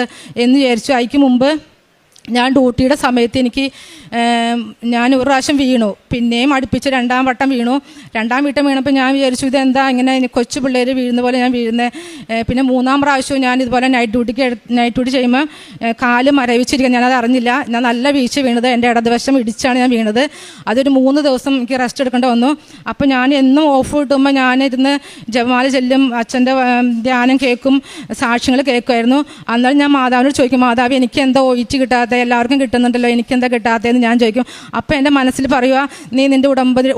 എന്ന് വിചാരിച്ചു. അതിക്ക് മുമ്പ് ഞാൻ ഡ്യൂട്ടിയുടെ സമയത്ത് ഞാൻ 1 പ്രാവശ്യം വീണു. പിന്നെയും അടുപ്പിച്ച് 2-ാം വട്ടം വീണു. 2-ാം വട്ടം വീണപ്പോൾ ഞാൻ വിചാരിച്ചു, ഇതെന്താ ഇങ്ങനെ കൊച്ചു പിള്ളേർ വീഴുന്ന പോലെ ഞാൻ വീഴുന്നത്. പിന്നെ 3-ാം പ്രാവശ്യവും ഞാൻ ഇതുപോലെ നൈറ്റ് ഡ്യൂട്ടി ചെയ്യുമ്പോൾ കാല് മരവിച്ചിരിക്കുക, ഞാനത് അറിഞ്ഞില്ല. ഞാൻ നല്ല വീഴ്ച വീണത്, എൻ്റെ ഇടതുവശം ഇടിച്ചാണ് ഞാൻ വീണത്. അതൊരു 3 ദിവസം എനിക്ക് റെസ്റ്റ് എടുക്കേണ്ടി വന്നു. അപ്പോൾ ഞാൻ എന്നും ഓഫ് കിട്ടുമ്പോൾ ഞാനിരുന്ന് ജപമാല ചെല്ലും, അച്ഛൻ്റെ ധ്യാനം കേൾക്കും, സാക്ഷ്യങ്ങൾ കേൾക്കുമായിരുന്നു. അന്നേരം ഞാൻ മാതാവിനോട് ചോദിക്കും, മാതാവ് എനിക്ക് എന്താ OET കിട്ടാത്ത, എല്ലാവർക്കും കിട്ടുന്നുണ്ടല്ലോ, എനിക്കെന്താ കിട്ടാത്തതെന്ന് ഞാൻ ചോദിക്കും. അപ്പോൾ എൻ്റെ മനസ്സിൽ പറയുക, നീ നിൻ്റെ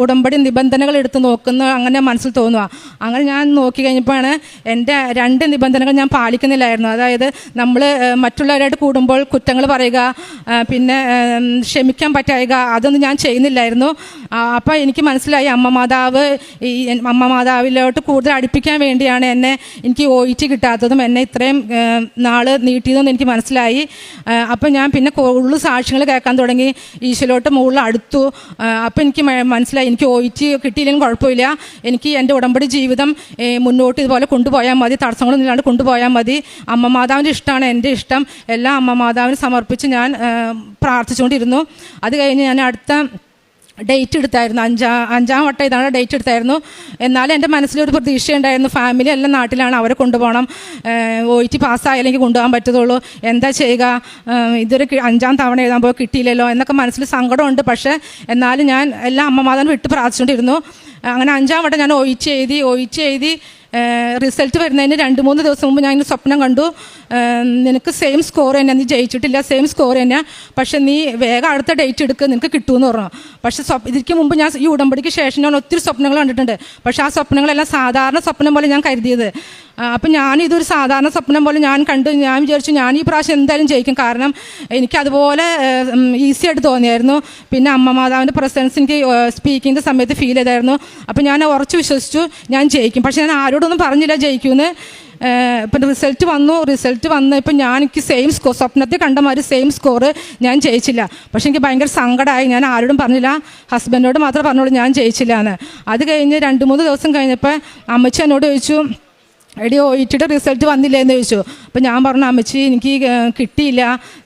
ഉടമ്പടി നിബന്ധനകൾ എടുത്ത് നോക്കുന്ന അങ്ങനെ മനസ്സിൽ തോന്നുക. അങ്ങനെ ഞാൻ നോക്കി കഴിഞ്ഞപ്പോഴാണ് എൻ്റെ 2 നിബന്ധനകൾ ഞാൻ പാലിക്കുന്നില്ലായിരുന്നു. അതായത് നമ്മൾ മറ്റുള്ളവരായിട്ട് കൂടുമ്പോൾ കുറ്റങ്ങൾ പറയുക, പിന്നെ ക്ഷമിക്കാൻ പറ്റായിക, അതൊന്നും ഞാൻ ചെയ്യുന്നില്ലായിരുന്നു. അപ്പോൾ എനിക്ക് മനസ്സിലായി, അമ്മ മാതാവിലോട്ട് കൂടുതൽ അടുപ്പിക്കാൻ വേണ്ടിയാണ് എനിക്ക് OET കിട്ടാത്തതും എന്നെ ഇത്രയും നാൾ നീട്ടിയതെന്ന് എനിക്ക് മനസ്സിലായി. അപ്പോൾ ഞാൻ പിന്നെ കൂടുതൽ സാക്ഷ്യങ്ങൾ കേൾക്കാൻ തുടങ്ങി, ഈശോയിലോട്ട് മുകളിൽ അടുത്തു. അപ്പോൾ എനിക്ക് മനസ്സിലായി, എനിക്ക് OET കിട്ടിയില്ലെങ്കിലും കുഴപ്പമില്ല, എനിക്ക് എൻ്റെ ഉടമ്പടി ജീവിതം മുന്നോട്ട് ഇതുപോലെ കൊണ്ടുപോയാൽ മതി, തടസ്സങ്ങളൊന്നും ഇല്ലാണ്ട് കൊണ്ടുപോയാൽ മതി. അമ്മ മാതാവിൻ്റെ ഇഷ്ടമാണ് എൻ്റെ ഇഷ്ടം, എല്ലാം അമ്മ മാതാവിന് സമർപ്പിച്ച് ഞാൻ പ്രാർത്ഥിച്ചുകൊണ്ടിരുന്നു. അത് കഴിഞ്ഞ് ഞാൻ അടുത്ത ഡേറ്റ് എടുത്തായിരുന്നു, 5-ാം വട്ടം ഇതാണ് ഡേറ്റ് എടുത്തായിരുന്നു. എന്നാലും എൻ്റെ മനസ്സിലൊരു പ്രതീക്ഷയുണ്ടായിരുന്നു, ഫാമിലി എല്ലാം നാട്ടിലാണ്, അവരെ കൊണ്ടുപോകണം, OET പാസ്സായാലെങ്കിൽ കൊണ്ടുപോകാൻ പറ്റത്തുള്ളൂ, എന്താ ചെയ്യുക, ഇതൊരു 5-ാം തവണ എഴുതാൻ പോയി കിട്ടിയില്ലല്ലോ എന്നൊക്കെ മനസ്സിൽ സങ്കടമുണ്ട്. പക്ഷേ എന്നാലും ഞാൻ എല്ലാം അമ്മ മാതാവിനെ വിട്ട് പ്രാർത്ഥിച്ചുകൊണ്ടിരുന്നു. അങ്ങനെ 5-ാം വട്ടം ഞാൻ OET എഴുതി റിസൾട്ട് വരുന്നതിന് 2-3 ദിവസം മുമ്പ് ഞാൻ സ്വപ്നം കണ്ടു, നിനക്ക് സെയിം സ്കോർ തന്നെ, നീ ജയിച്ചിട്ടില്ല, സെയിം സ്കോർ തന്നെ, പക്ഷേ നീ വേഗം അടുത്ത ഡേറ്റ് എടുക്കുക, നിനക്ക് കിട്ടുമെന്ന് പറഞ്ഞു. പക്ഷേ ഇതിക്ക് മുമ്പ് ഞാൻ ഈ ഉടമ്പടിക്ക് ശേഷം ഞാൻ ഒത്തിരി സ്വപ്നങ്ങൾ കണ്ടിട്ടുണ്ട്. പക്ഷേ ആ സ്വപ്നങ്ങളെല്ലാം സാധാരണ സ്വപ്നം പോലെ ഞാൻ കരുതിയത്. അപ്പം ഞാനിതൊരു സാധാരണ സ്വപ്നം പോലെ ഞാൻ കണ്ടു. ഞാൻ വിചാരിച്ചു, ഞാൻ ഈ പ്രാവശ്യം എന്തായാലും ജയിക്കും, കാരണം എനിക്കതുപോലെ ഈസി ആയിട്ട് തോന്നിയായിരുന്നു. പിന്നെ അമ്മ മാതാവിൻ്റെ പ്രസൻസ് എനിക്ക് സ്പീക്കിങ്ങിൻ്റെ സമയത്ത് ഫീൽ ചെയ്തായിരുന്നു. അപ്പം ഞാൻ ഉറച്ചു വിശ്വസിച്ചു ഞാൻ ജയിക്കും. പക്ഷേ ഞാൻ ആരോടൊന്നും പറഞ്ഞില്ല ജയിക്കുമെന്ന്. ഇപ്പം റിസൾട്ട് വന്ന് ഇപ്പം എനിക്ക് സെയിം സ്കോർ, സ്വപ്നത്തിൽ കണ്ട മാതിരി സെയിം സ്കോർ ഞാൻ ജയിച്ചില്ല. പക്ഷെ എനിക്ക് ഭയങ്കര സങ്കടമായി. ഞാൻ ആരോടും പറഞ്ഞില്ല, ഹസ്ബൻഡിനോട് മാത്രമേ പറഞ്ഞോളൂ ഞാൻ ജയിച്ചില്ല എന്ന്. അത് കഴിഞ്ഞ് 2-3 ദിവസം കഴിഞ്ഞപ്പോൾ അമ്മച്ചി എന്നോട് ചോദിച്ചു, എടി OETയുടെ റിസൾട്ട് വന്നില്ലേന്ന് ചോദിച്ചു. അപ്പോൾ ഞാൻ പറഞ്ഞു, അമ്മച്ചി എനിക്ക് കിട്ടിയില്ല,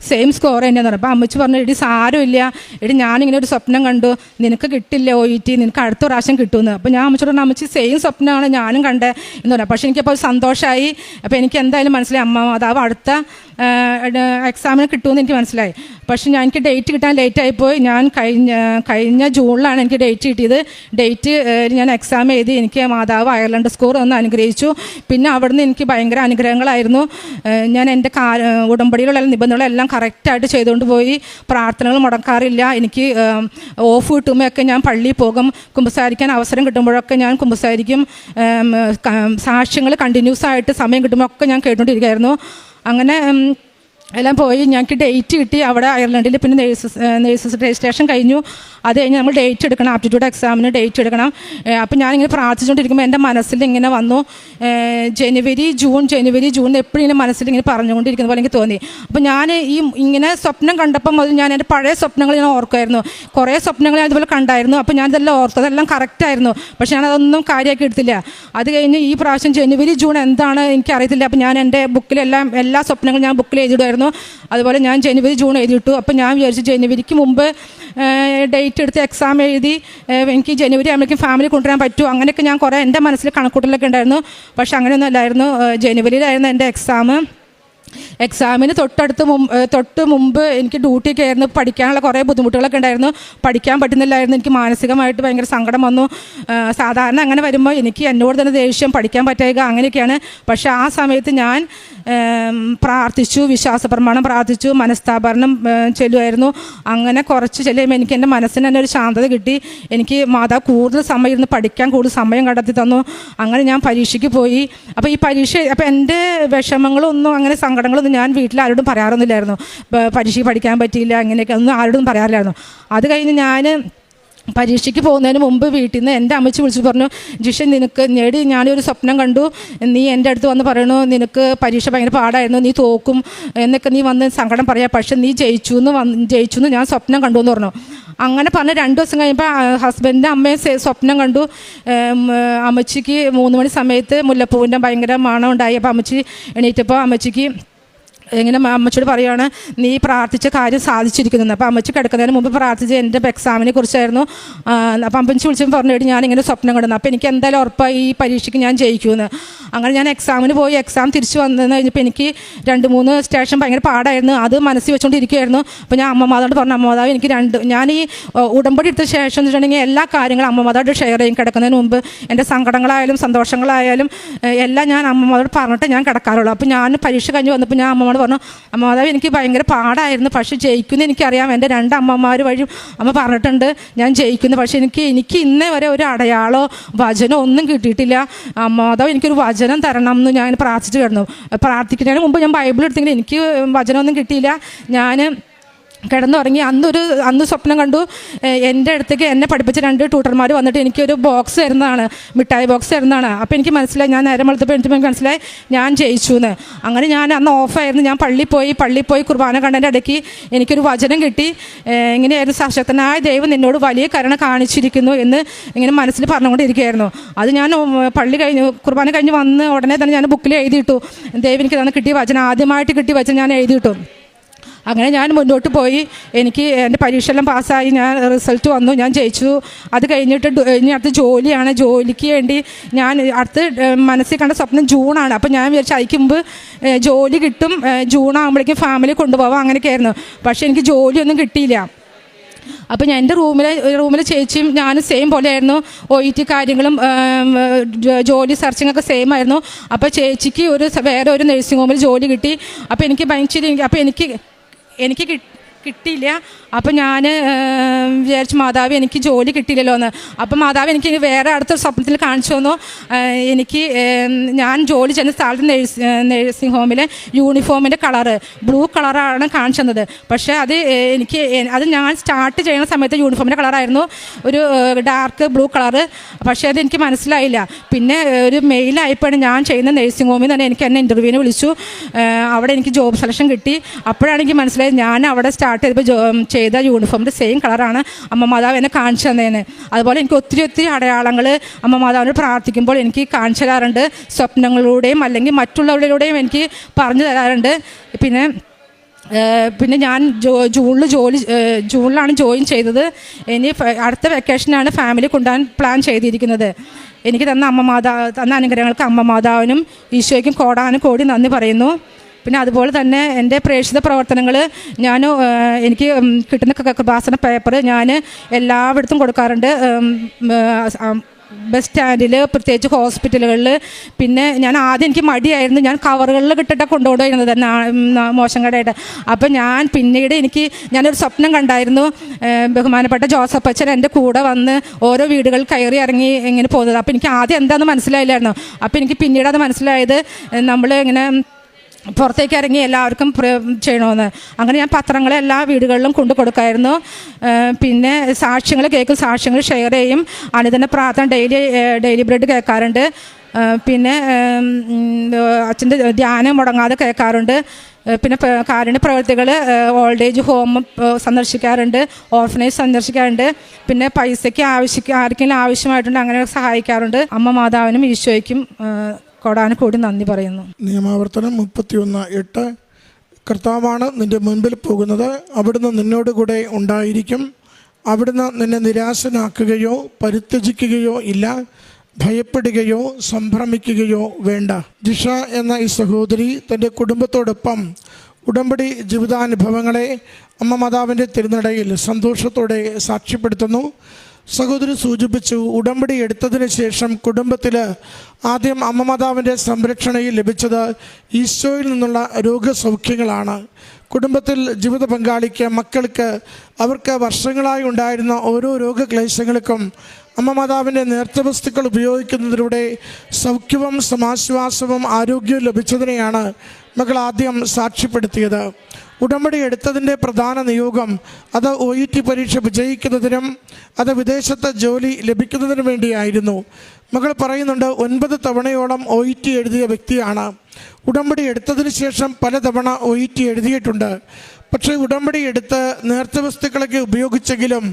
സെയിം സ്കോർ തന്നെയെന്ന് പറഞ്ഞു. അപ്പോൾ അമ്മച്ചി പറഞ്ഞു, എടി സാരമില്ല, എടി ഞാനിങ്ങനെ ഒരു സ്വപ്നം കണ്ടു, നിനക്ക് കിട്ടില്ല OET, നിനക്ക് അടുത്ത പ്രാവശ്യം കിട്ടുമെന്ന്. അപ്പോൾ ഞാൻ അമ്മച്ചി പറഞ്ഞു, അമ്മച്ചി സെയിം സ്വപ്നമാണ് ഞാനും കണ്ടത് എന്ന് പറഞ്ഞു. പക്ഷേ എനിക്കപ്പോൾ സന്തോഷമായി. അപ്പോൾ എനിക്ക് എന്തായാലും മനസ്സിലായി, അമ്മ മാതാവ് അടുത്ത എക്സാമിന് കിട്ടുമെന്ന് എനിക്ക് മനസ്സിലായി. പക്ഷെ എനിക്ക് ഡേറ്റ് കിട്ടാൻ ലേറ്റായിപ്പോയി. ഞാൻ കഴിഞ്ഞ ജൂണിലാണ് എനിക്ക് ഡേറ്റ് കിട്ടിയത്. ഡേറ്റ് ഞാൻ എക്സാം എഴുതി, എനിക്ക് മാതാവ് അയർലൻഡ് സ്കോർ ഒന്ന് അനുഗ്രഹിച്ചു. പിന്നെ അവിടുന്ന് എനിക്ക് ഭയങ്കര അനുഗ്രഹങ്ങളായിരുന്നു. ഞാൻ എൻ്റെ ഉടമ്പടിയിലുള്ള നിബന്ധനകളെല്ലാം കറക്റ്റായിട്ട് ചെയ്തുകൊണ്ട് പോയി, പ്രാർത്ഥനകൾ മുടക്കാറില്ല. എനിക്ക് ഓഫ് കിട്ടുമ്പോഴൊക്കെ ഞാൻ പള്ളിയിൽ പോകും, കുമ്പസാരിക്കാൻ അവസരം കിട്ടുമ്പോഴൊക്കെ ഞാൻ കുമ്പസാരിക്കും. സാക്ഷ്യങ്ങൾ കണ്ടിന്യൂസ് ആയിട്ട് സമയം കിട്ടുമ്പോഴൊക്കെ ഞാൻ കേട്ടുകൊണ്ടിരിക്കുകയായിരുന്നു. അങ്ങനെ എല്ലാം പോയി. ഞങ്ങൾക്ക് ഡേറ്റ് കിട്ടി അവിടെ അയർലൻഡിൽ. പിന്നെ നേഴ്സസ് രജിസ്ട്രേഷൻ കഴിഞ്ഞു. അത് കഴിഞ്ഞ് നമ്മൾ ഡേറ്റ് എടുക്കണം, ആപ്റ്റിറ്റ്യൂഡ് എക്സാമിന് ഡേറ്റ് എടുക്കണം. അപ്പം ഞാനിങ്ങനെ പ്രാർത്ഥിച്ചുകൊണ്ടിരിക്കുമ്പോൾ എൻ്റെ മനസ്സിൽ ഇങ്ങനെ വന്നു, ജനുവരി ജൂൺ എപ്പോഴും മനസ്സിൽ ഇങ്ങനെ പറഞ്ഞുകൊണ്ടിരിക്കുന്ന പോലെ എനിക്ക് തോന്നി. അപ്പം ഞാൻ ഇങ്ങനെ സ്വപ്നം കണ്ടപ്പം മുതൽ ഞാൻ എൻ്റെ പഴയ സ്വപ്നങ്ങൾ ഞാൻ ഓർക്കുമായിരുന്നു. കുറേ സ്വപ്നങ്ങൾ ഞാൻ ഇതുപോലെ കണ്ടായിരുന്നു. അപ്പം ഞാനിതെല്ലാം ഓർത്തു, അതെല്ലാം കറക്റ്റായിരുന്നു. പക്ഷേ ഞാനതൊന്നും കാര്യമാക്കി എടുത്തില്ല. അത് കഴിഞ്ഞ് ഈ പ്രാവശ്യം ജനുവരി ജൂൺ എന്താണ് എനിക്കറിയത്തില്ല. അപ്പം ഞാൻ എൻ്റെ ബുക്കിലെല്ലാം എല്ലാ സ്വപ്നങ്ങളും ഞാൻ ബുക്കിൽ എഴുതിയിടുമായിരുന്നു. വന്നു. അതുപോലെ ഞാൻ ജനുവരി ജൂൺ എഴുതിയിട്ടു. അപ്പോൾ ഞാൻ വിചാരിച്ചു ജനുവരിക്ക് മുമ്പ് ഡേറ്റ് എടുത്ത് എക്സാം എഴുതി എനിക്ക് ജനുവരി ആകുമ്പോഴേക്കും ഫാമിലി കൊണ്ടുവരാൻ പറ്റുമോ, അങ്ങനെയൊക്കെ ഞാൻ കുറേ എൻ്റെ മനസ്സിൽ കണക്കൂട്ടലൊക്കെ ഉണ്ടായിരുന്നു. പക്ഷെ അങ്ങനെയൊന്നും അല്ലായിരുന്നു. ജനുവരിയിലായിരുന്നു എൻ്റെ എക്സാമിന് തൊട്ട് മുമ്പ് എനിക്ക് ഡ്യൂട്ടിയൊക്കെ ആയിരുന്നു. പഠിക്കാനുള്ള കുറേ ബുദ്ധിമുട്ടുകളൊക്കെ ഉണ്ടായിരുന്നു. പഠിക്കാൻ പറ്റുന്നില്ലായിരുന്നു. എനിക്ക് മാനസികമായിട്ട് ഭയങ്കര സങ്കടം വന്നു. സാധാരണ അങ്ങനെ വരുമ്പോൾ എനിക്ക് എന്നോട് തന്നെ ദേഷ്യം, പഠിക്കാൻ പറ്റുക അങ്ങനെയൊക്കെയാണ്. പക്ഷേ ആ സമയത്ത് ഞാൻ പ്രാർത്ഥിച്ചു, വിശ്വാസ പ്രമാണം പ്രാർത്ഥിച്ചു, മനസ്താപരണം ചെല്ലുമായിരുന്നു. അങ്ങനെ കുറച്ച് ചെല്ലുമ്പോൾ എനിക്ക് എൻ്റെ മനസ്സിന് തന്നെ ഒരു ശാന്തത കിട്ടി. എനിക്ക് മാതാവ് കൂടുതൽ സമയം ഇരുന്ന് പഠിക്കാൻ കൂടുതൽ സമയം കണ്ടെത്തി തന്നു. അങ്ങനെ ഞാൻ പരീക്ഷയ്ക്ക് പോയി. അപ്പോൾ ഈ അപ്പോൾ എൻ്റെ വിഷമങ്ങളൊന്നും അങ്ങനെ സങ്കടങ്ങളൊന്നും ഞാൻ വീട്ടിൽ ആരോടും പറയാറൊന്നുമില്ലായിരുന്നു. പരീക്ഷയ്ക്ക് പഠിക്കാൻ പറ്റിയില്ല അങ്ങനെയൊക്കെ ഒന്നും ആരോടും പറയാറില്ലായിരുന്നു. അത് കഴിഞ്ഞ് ഞാൻ പരീക്ഷയ്ക്ക് പോകുന്നതിന് മുമ്പ് വീട്ടിൽ നിന്ന് എൻ്റെ അമ്മച്ചി വിളിച്ചു പറഞ്ഞു, ജിഷ നിനക്ക് ഞാനൊരു സ്വപ്നം കണ്ടു, നീ എൻ്റെ അടുത്ത് വന്ന് പറയണു നിനക്ക് പരീക്ഷ ഭയങ്കര പാടായിരുന്നു, നീ തോക്കും എന്നൊക്കെ നീ വന്ന് സങ്കടം പറയാം, പക്ഷെ നീ ജയിച്ചു എന്ന് ഞാൻ സ്വപ്നം കണ്ടു എന്ന് പറഞ്ഞു. അങ്ങനെ പറഞ്ഞ് 2 ദിവസം കഴിയുമ്പോൾ ഹസ്ബൻഡിൻ്റെ അമ്മയെ സ്വപ്നം കണ്ടു. അമ്മച്ചിക്ക് 3 മണി സമയത്ത് മുല്ലപ്പൂവിൻ്റെ ഭയങ്കര മണം ഉണ്ടായി. അപ്പോൾ അമ്മച്ചി എണീറ്റപ്പോൾ അമ്മച്ചിക്ക് ഇങ്ങനെ അമ്മച്ചിയോട് പറയുകയാണ്, നീ പ്രാർത്ഥിച്ച കാര്യം സാധിച്ചിരിക്കുന്നു. അപ്പോൾ അമ്മച്ചി കിടക്കുന്നതിന് മുമ്പ് പ്രാർത്ഥിച്ച് എൻ്റെ എക്സാമിനെ കുറിച്ചായിരുന്നു. അപ്പോൾ അമ്മച്ചി വിളിച്ചപ്പോൾ പറഞ്ഞിട്ട് ഞാനിങ്ങനെ സ്വപ്നം കണ്ടു. അപ്പോൾ എനിക്ക് എന്തായാലും ഉറപ്പായി ഈ പരീക്ഷയ്ക്ക് ഞാൻ ജയിക്കുമെന്ന്. അങ്ങനെ ഞാൻ എക്സാമിന് പോയി. എക്സാം തിരിച്ച് വന്നതെന്ന് കഴിഞ്ഞപ്പോൾ എനിക്ക് 2-3 സ്റ്റേഷൻ ഭയങ്കര പാടായിരുന്നു. അത് മനസ്സിൽ വെച്ചുകൊണ്ടിരിക്കുകയായിരുന്നു. അപ്പോൾ ഞാൻ അമ്മമാതാവോട് പറഞ്ഞു, അമ്മമാതാവ് എനിക്ക് ഞാൻ ഈ ഉടമ്പടി എടുത്ത ശേഷം എന്ന് വെച്ചിട്ടുണ്ടെങ്കിൽ എല്ലാ കാര്യങ്ങളും അമ്മമാതാവോട് ഷെയർ ചെയ്യും. കിടക്കുന്നതിന് മുമ്പ് എൻ്റെ സങ്കടങ്ങളായാലും സന്തോഷങ്ങളായാലും എല്ലാം ഞാൻ അമ്മമാരോട് പറഞ്ഞിട്ട് ഞാൻ കിടക്കാറുള്ളൂ. അപ്പോൾ ഞാൻ പരീക്ഷ കഴിഞ്ഞ് വന്നപ്പോൾ ഞാൻ അമ്മമാരോട് പറഞ്ഞു, അമ്മമാതാവ് എനിക്ക് ഭയങ്കര പാടായിരുന്നു, പക്ഷേ ജയിക്കുന്നു എനിക്കറിയാം. എൻ്റെ 2 അമ്മമാർ വഴി അമ്മ പറഞ്ഞിട്ടുണ്ട് ഞാൻ ജയിക്കുന്നു. പക്ഷേ എനിക്ക് ഇന്നേ വരെ ഒരു അടയാളോ വചനോ ഒന്നും കിട്ടിയിട്ടില്ല. അമ്മമാതാവ് എനിക്കൊരു വചനം തരണം എന്ന് ഞാൻ പ്രാർത്ഥിച്ചു കിടന്നു. പ്രാർത്ഥിക്കുന്നതിന് മുമ്പ് ഞാൻ ബൈബിൾ എടുത്തെങ്കിലും എനിക്ക് വചനമൊന്നും കിട്ടിയില്ല. ഞാൻ കിടന്നുറങ്ങി. അന്ന് സ്വപ്നം കണ്ടു. എൻ്റെ അടുത്തേക്ക് എന്നെ പഠിപ്പിച്ച 2 ട്യൂട്ടർമാർ വന്നിട്ട് എനിക്കൊരു ബോക്സ് തരുന്നതാണ്, മിഠായി ബോക്സ് തരുന്നതാണ്. അപ്പോൾ എനിക്ക് മനസ്സിലായി, ഞാൻ നേരം വെളുത്തപ്പോൾ എനിക്ക് മനസ്സിലായി ഞാൻ ജയിച്ചു എന്ന്. അങ്ങനെ ഞാൻ അന്ന് ഓഫായിരുന്നു. ഞാൻ പള്ളിയിൽ പോയി കുർബാന കണ്ടതിൻ്റെ ഇടയ്ക്ക് എനിക്കൊരു വചനം കിട്ടി. ഇങ്ങനെയായിരുന്നു, സശക്തനായ ദൈവം നിന്നോട് വലിയ കരുണ കാണിച്ചിരിക്കുന്നു എന്ന് ഇങ്ങനെ മനസ്സിൽ പറഞ്ഞുകൊണ്ടിരിക്കുകയായിരുന്നു. അത് ഞാൻ കുർബാന കഴിഞ്ഞ് വന്ന് ഉടനെ തന്നെ ഞാൻ ബുക്കിൽ എഴുതിയിട്ടു. ദൈവം എനിക്ക് തന്നെ കിട്ടിയ വചനം, ആദ്യമായിട്ട് കിട്ടിയ വചനം ഞാൻ എഴുതിയിട്ടു. അങ്ങനെ ഞാൻ മുന്നോട്ട് പോയി. എനിക്ക് എൻ്റെ പരീക്ഷയെല്ലാം പാസ്സായി. ഞാൻ റിസൾട്ട് വന്നു, ഞാൻ ജയിച്ചു. അത് കഴിഞ്ഞിട്ട് ഇനി അടുത്ത ജോലിയാണ്. ജോലിക്ക് വേണ്ടി ഞാൻ മനസ്സിൽ കണ്ട സ്വപ്നം ജൂണാണ്. അപ്പോൾ ഞാൻ വിചാരിച്ചു അതിക്ക് മുമ്പ് ജോലി കിട്ടും, ജൂൺ ആകുമ്പോഴേക്കും ഫാമിലി കൊണ്ടുപോകാം അങ്ങനെയൊക്കെ ആയിരുന്നു. പക്ഷേ എനിക്ക് ജോലിയൊന്നും കിട്ടിയില്ല. അപ്പോൾ ഞാൻ എൻ്റെ റൂമിലെ ചേച്ചിയും ഞാനും സെയിം പോലെയായിരുന്നു. OET കാര്യങ്ങളും ജോലി സെർച്ചിങ്ങൊക്കെ സെയിം ആയിരുന്നു. അപ്പോൾ ചേച്ചിക്ക് വേറെ ഒരു നഴ്സിംഗ് ഹോമിൽ ജോലി കിട്ടി. അപ്പോൾ എനിക്ക് കിട്ടിയില്ല. അപ്പോൾ ഞാൻ വിചാരിച്ചു മാതാവ് എനിക്ക് ജോലി കിട്ടിയില്ലല്ലോ എന്ന്. അപ്പോൾ മാതാവ് എനിക്ക് വേറെ അടുത്തൊരു സ്വപ്നത്തിൽ കാണിച്ചു തന്നു. ഞാൻ ജോലി ചെയ്യുന്ന സ്ഥലത്ത് നഴ്സിംഗ് ഹോമിലെ യൂണിഫോമിൻ്റെ കളറ് ബ്ലൂ കളറാണ് കാണിച്ചു തന്നത്. പക്ഷേ അത് ഞാൻ സ്റ്റാർട്ട് ചെയ്യുന്ന സമയത്ത് യൂണിഫോമിൻ്റെ കളറായിരുന്നു ഒരു ഡാർക്ക് ബ്ലൂ കളറ്. പക്ഷേ അത് എനിക്ക് മനസ്സിലായില്ല. പിന്നെ ഒരു മെയിലായപ്പോഴാണ് ഞാൻ ചെയ്യുന്ന നഴ്സിംഗ് ഹോമിൽ തന്നെ എന്നെ ഇൻ്റർവ്യൂവിന് വിളിച്ചു. അവിടെ എനിക്ക് ജോബ് സെലക്ഷൻ കിട്ടി. അപ്പോഴാണ് എനിക്ക് മനസ്സിലായത് ഞാൻ അവിടെ സ്റ്റാർട്ട് ചെയ്തപ്പോൾ ചെയ്ത യൂണിഫോമിൻ്റെ സെയിം കളറാണ് അമ്മ മാതാവ് എന്നെ കാണിച്ചു തന്നേന്. അതുപോലെ എനിക്ക് ഒത്തിരി അടയാളങ്ങൾ അമ്മ മാതാവിനോട് പ്രാർത്ഥിക്കുമ്പോൾ എനിക്ക് കാണിച്ചു തരാറുണ്ട്. സ്വപ്നങ്ങളിലൂടെയും അല്ലെങ്കിൽ മറ്റുള്ളവരിലൂടെയും എനിക്ക് പറഞ്ഞു തരാറുണ്ട്. പിന്നെ ഞാൻ ജൂണിലാണ് ജോയിൻ ചെയ്തത്. ഇനി അടുത്ത വെക്കേഷനാണ് ഫാമിലി കൊണ്ടുപോകാൻ പ്ലാൻ ചെയ്തിരിക്കുന്നത്. എനിക്ക് തന്ന അനുഗ്രഹങ്ങൾക്ക് അമ്മ മാതാവിനും ഈശോയ്ക്കും കോടാനുകോടി നന്ദി പറയുന്നു. പിന്നെ അതുപോലെ തന്നെ എൻ്റെ പ്രേക്ഷിത പ്രവർത്തനങ്ങൾ എനിക്ക് കിട്ടുന്ന കൃപാസന പേപ്പർ ഞാൻ എല്ലായിടത്തും കൊടുക്കാറുണ്ട്. ബസ് സ്റ്റാൻഡിൽ, പ്രത്യേകിച്ച് ഹോസ്പിറ്റലുകളിൽ. പിന്നെ ഞാൻ ആദ്യം എനിക്ക് മടിയായിരുന്നു, ഞാൻ കവറുകളിൽ കിട്ടിട്ട് കൊണ്ടുപോയിരുന്നത് മോശം കടയായിട്ട്. അപ്പം പിന്നീട് ഞാനൊരു സ്വപ്നം കണ്ടായിരുന്നു. ബഹുമാനപ്പെട്ട ജോസഫ് അച്ഛൻ എൻ്റെ കൂടെ വന്ന് ഓരോ വീടുകളിൽ കയറി ഇറങ്ങി ഇങ്ങനെ പോകുന്നത്. അപ്പോൾ എനിക്ക് ആദ്യം എന്താണെന്ന് മനസ്സിലായില്ലായിരുന്നു. അപ്പോൾ എനിക്ക് പിന്നീട് അത് മനസ്സിലായത് നമ്മൾ ഇങ്ങനെ പുറത്തേക്ക് ഇറങ്ങി എല്ലാവർക്കും ചെയ്യണമെന്ന്. അങ്ങനെ ഞാൻ പത്രങ്ങൾ എല്ലാ വീടുകളിലും കൊണ്ടു കൊടുക്കായിരുന്നു. പിന്നെ സാക്ഷ്യങ്ങൾ ഷെയർ ചെയ്യും. അനുദിന പ്രാർത്ഥന ഡെയിലി ബ്രെഡ് കേൾക്കാറുണ്ട്. പിന്നെ അച്ഛൻ്റെ ധ്യാനം മുടങ്ങാതെ കേൾക്കാറുണ്ട്. പിന്നെ കാരുണ്യ പ്രവൃത്തികൾ, ഓൾഡ് ഏജ് ഹോം സന്ദർശിക്കാറുണ്ട്, ഓർഫനേജ് സന്ദർശിക്കാറുണ്ട്. പിന്നെ പൈസയ്ക്ക് ആർക്കെങ്കിലും ആവശ്യമായിട്ടുണ്ട് അങ്ങനെ സഹായിക്കാറുണ്ട്. അമ്മ മാതാവിനും ഈശോയ്ക്കും കോടാനുകോടി നന്ദി പറയുന്നു. നിയമാവർത്തനം 31:8 കർത്താവാണ് നിൻ്റെ മുൻപിൽ പോകുന്നത്. അവിടുന്ന് നിന്നോടുകൂടെ ഉണ്ടായിരിക്കും. അവിടുന്ന് നിന്നെ നിരാശനാക്കുകയോ പരിത്യജിക്കുകയോ ഇല്ല. ഭയപ്പെടുകയോ സംഭ്രമിക്കുകയോ വേണ്ട. ജിഷ എന്ന ഈ സഹോദരി തൻ്റെ കുടുംബത്തോടൊപ്പം ഉടമ്പടി ജീവിതാനുഭവങ്ങളെ അമ്മ മാതാവിൻ്റെ തിരുനടയിൽ സന്തോഷത്തോടെ സാക്ഷ്യപ്പെടുത്തുന്നു. സഹോദരി സൂചിപ്പിച്ചു, ഉടമ്പടി എടുത്തതിന് ശേഷം കുടുംബത്തിൽ ആദ്യം അമ്മ മാതാവിൻ്റെ സംരക്ഷണയിൽ ലഭിച്ചത് ഈശോയിൽ നിന്നുള്ള രോഗസൗഖ്യങ്ങളാണ്. കുടുംബത്തിൽ ജീവിത പങ്കാളിക്ക്, മക്കൾക്ക്, അവർക്ക് വർഷങ്ങളായി ഉണ്ടായിരുന്ന ഓരോ രോഗക്ലേശങ്ങൾക്കും അമ്മ മാതാവിൻ്റെ നേർച്ചവസ്തുക്കൾ ഉപയോഗിക്കുന്നതിലൂടെ സൗഖ്യവും സമാശ്വാസവും ആരോഗ്യവും ലഭിച്ചതിനെയാണ് മകൾ ആദ്യം സാക്ഷ്യപ്പെടുത്തിയത്. ഉടമ്പടി എടുത്തതിൻ്റെ പ്രധാന നിയോഗം അത് OET പരീക്ഷ വിജയിക്കുന്നതിനും അത് വിദേശത്ത് ജോലി ലഭിക്കുന്നതിനും വേണ്ടിയായിരുന്നു. മകൾ പറയുന്നുണ്ട്, 9 തവണയോളം OET എഴുതിയ വ്യക്തിയാണ്. ഉടമ്പടി എടുത്തതിന് ശേഷം പലതവണ OET എഴുതിയിട്ടുണ്ട്. പക്ഷേ ഉടമ്പടി എടുത്ത് നേർച്ചവസ്തുക്കളൊക്കെ ഉപയോഗിച്ചെങ്കിലും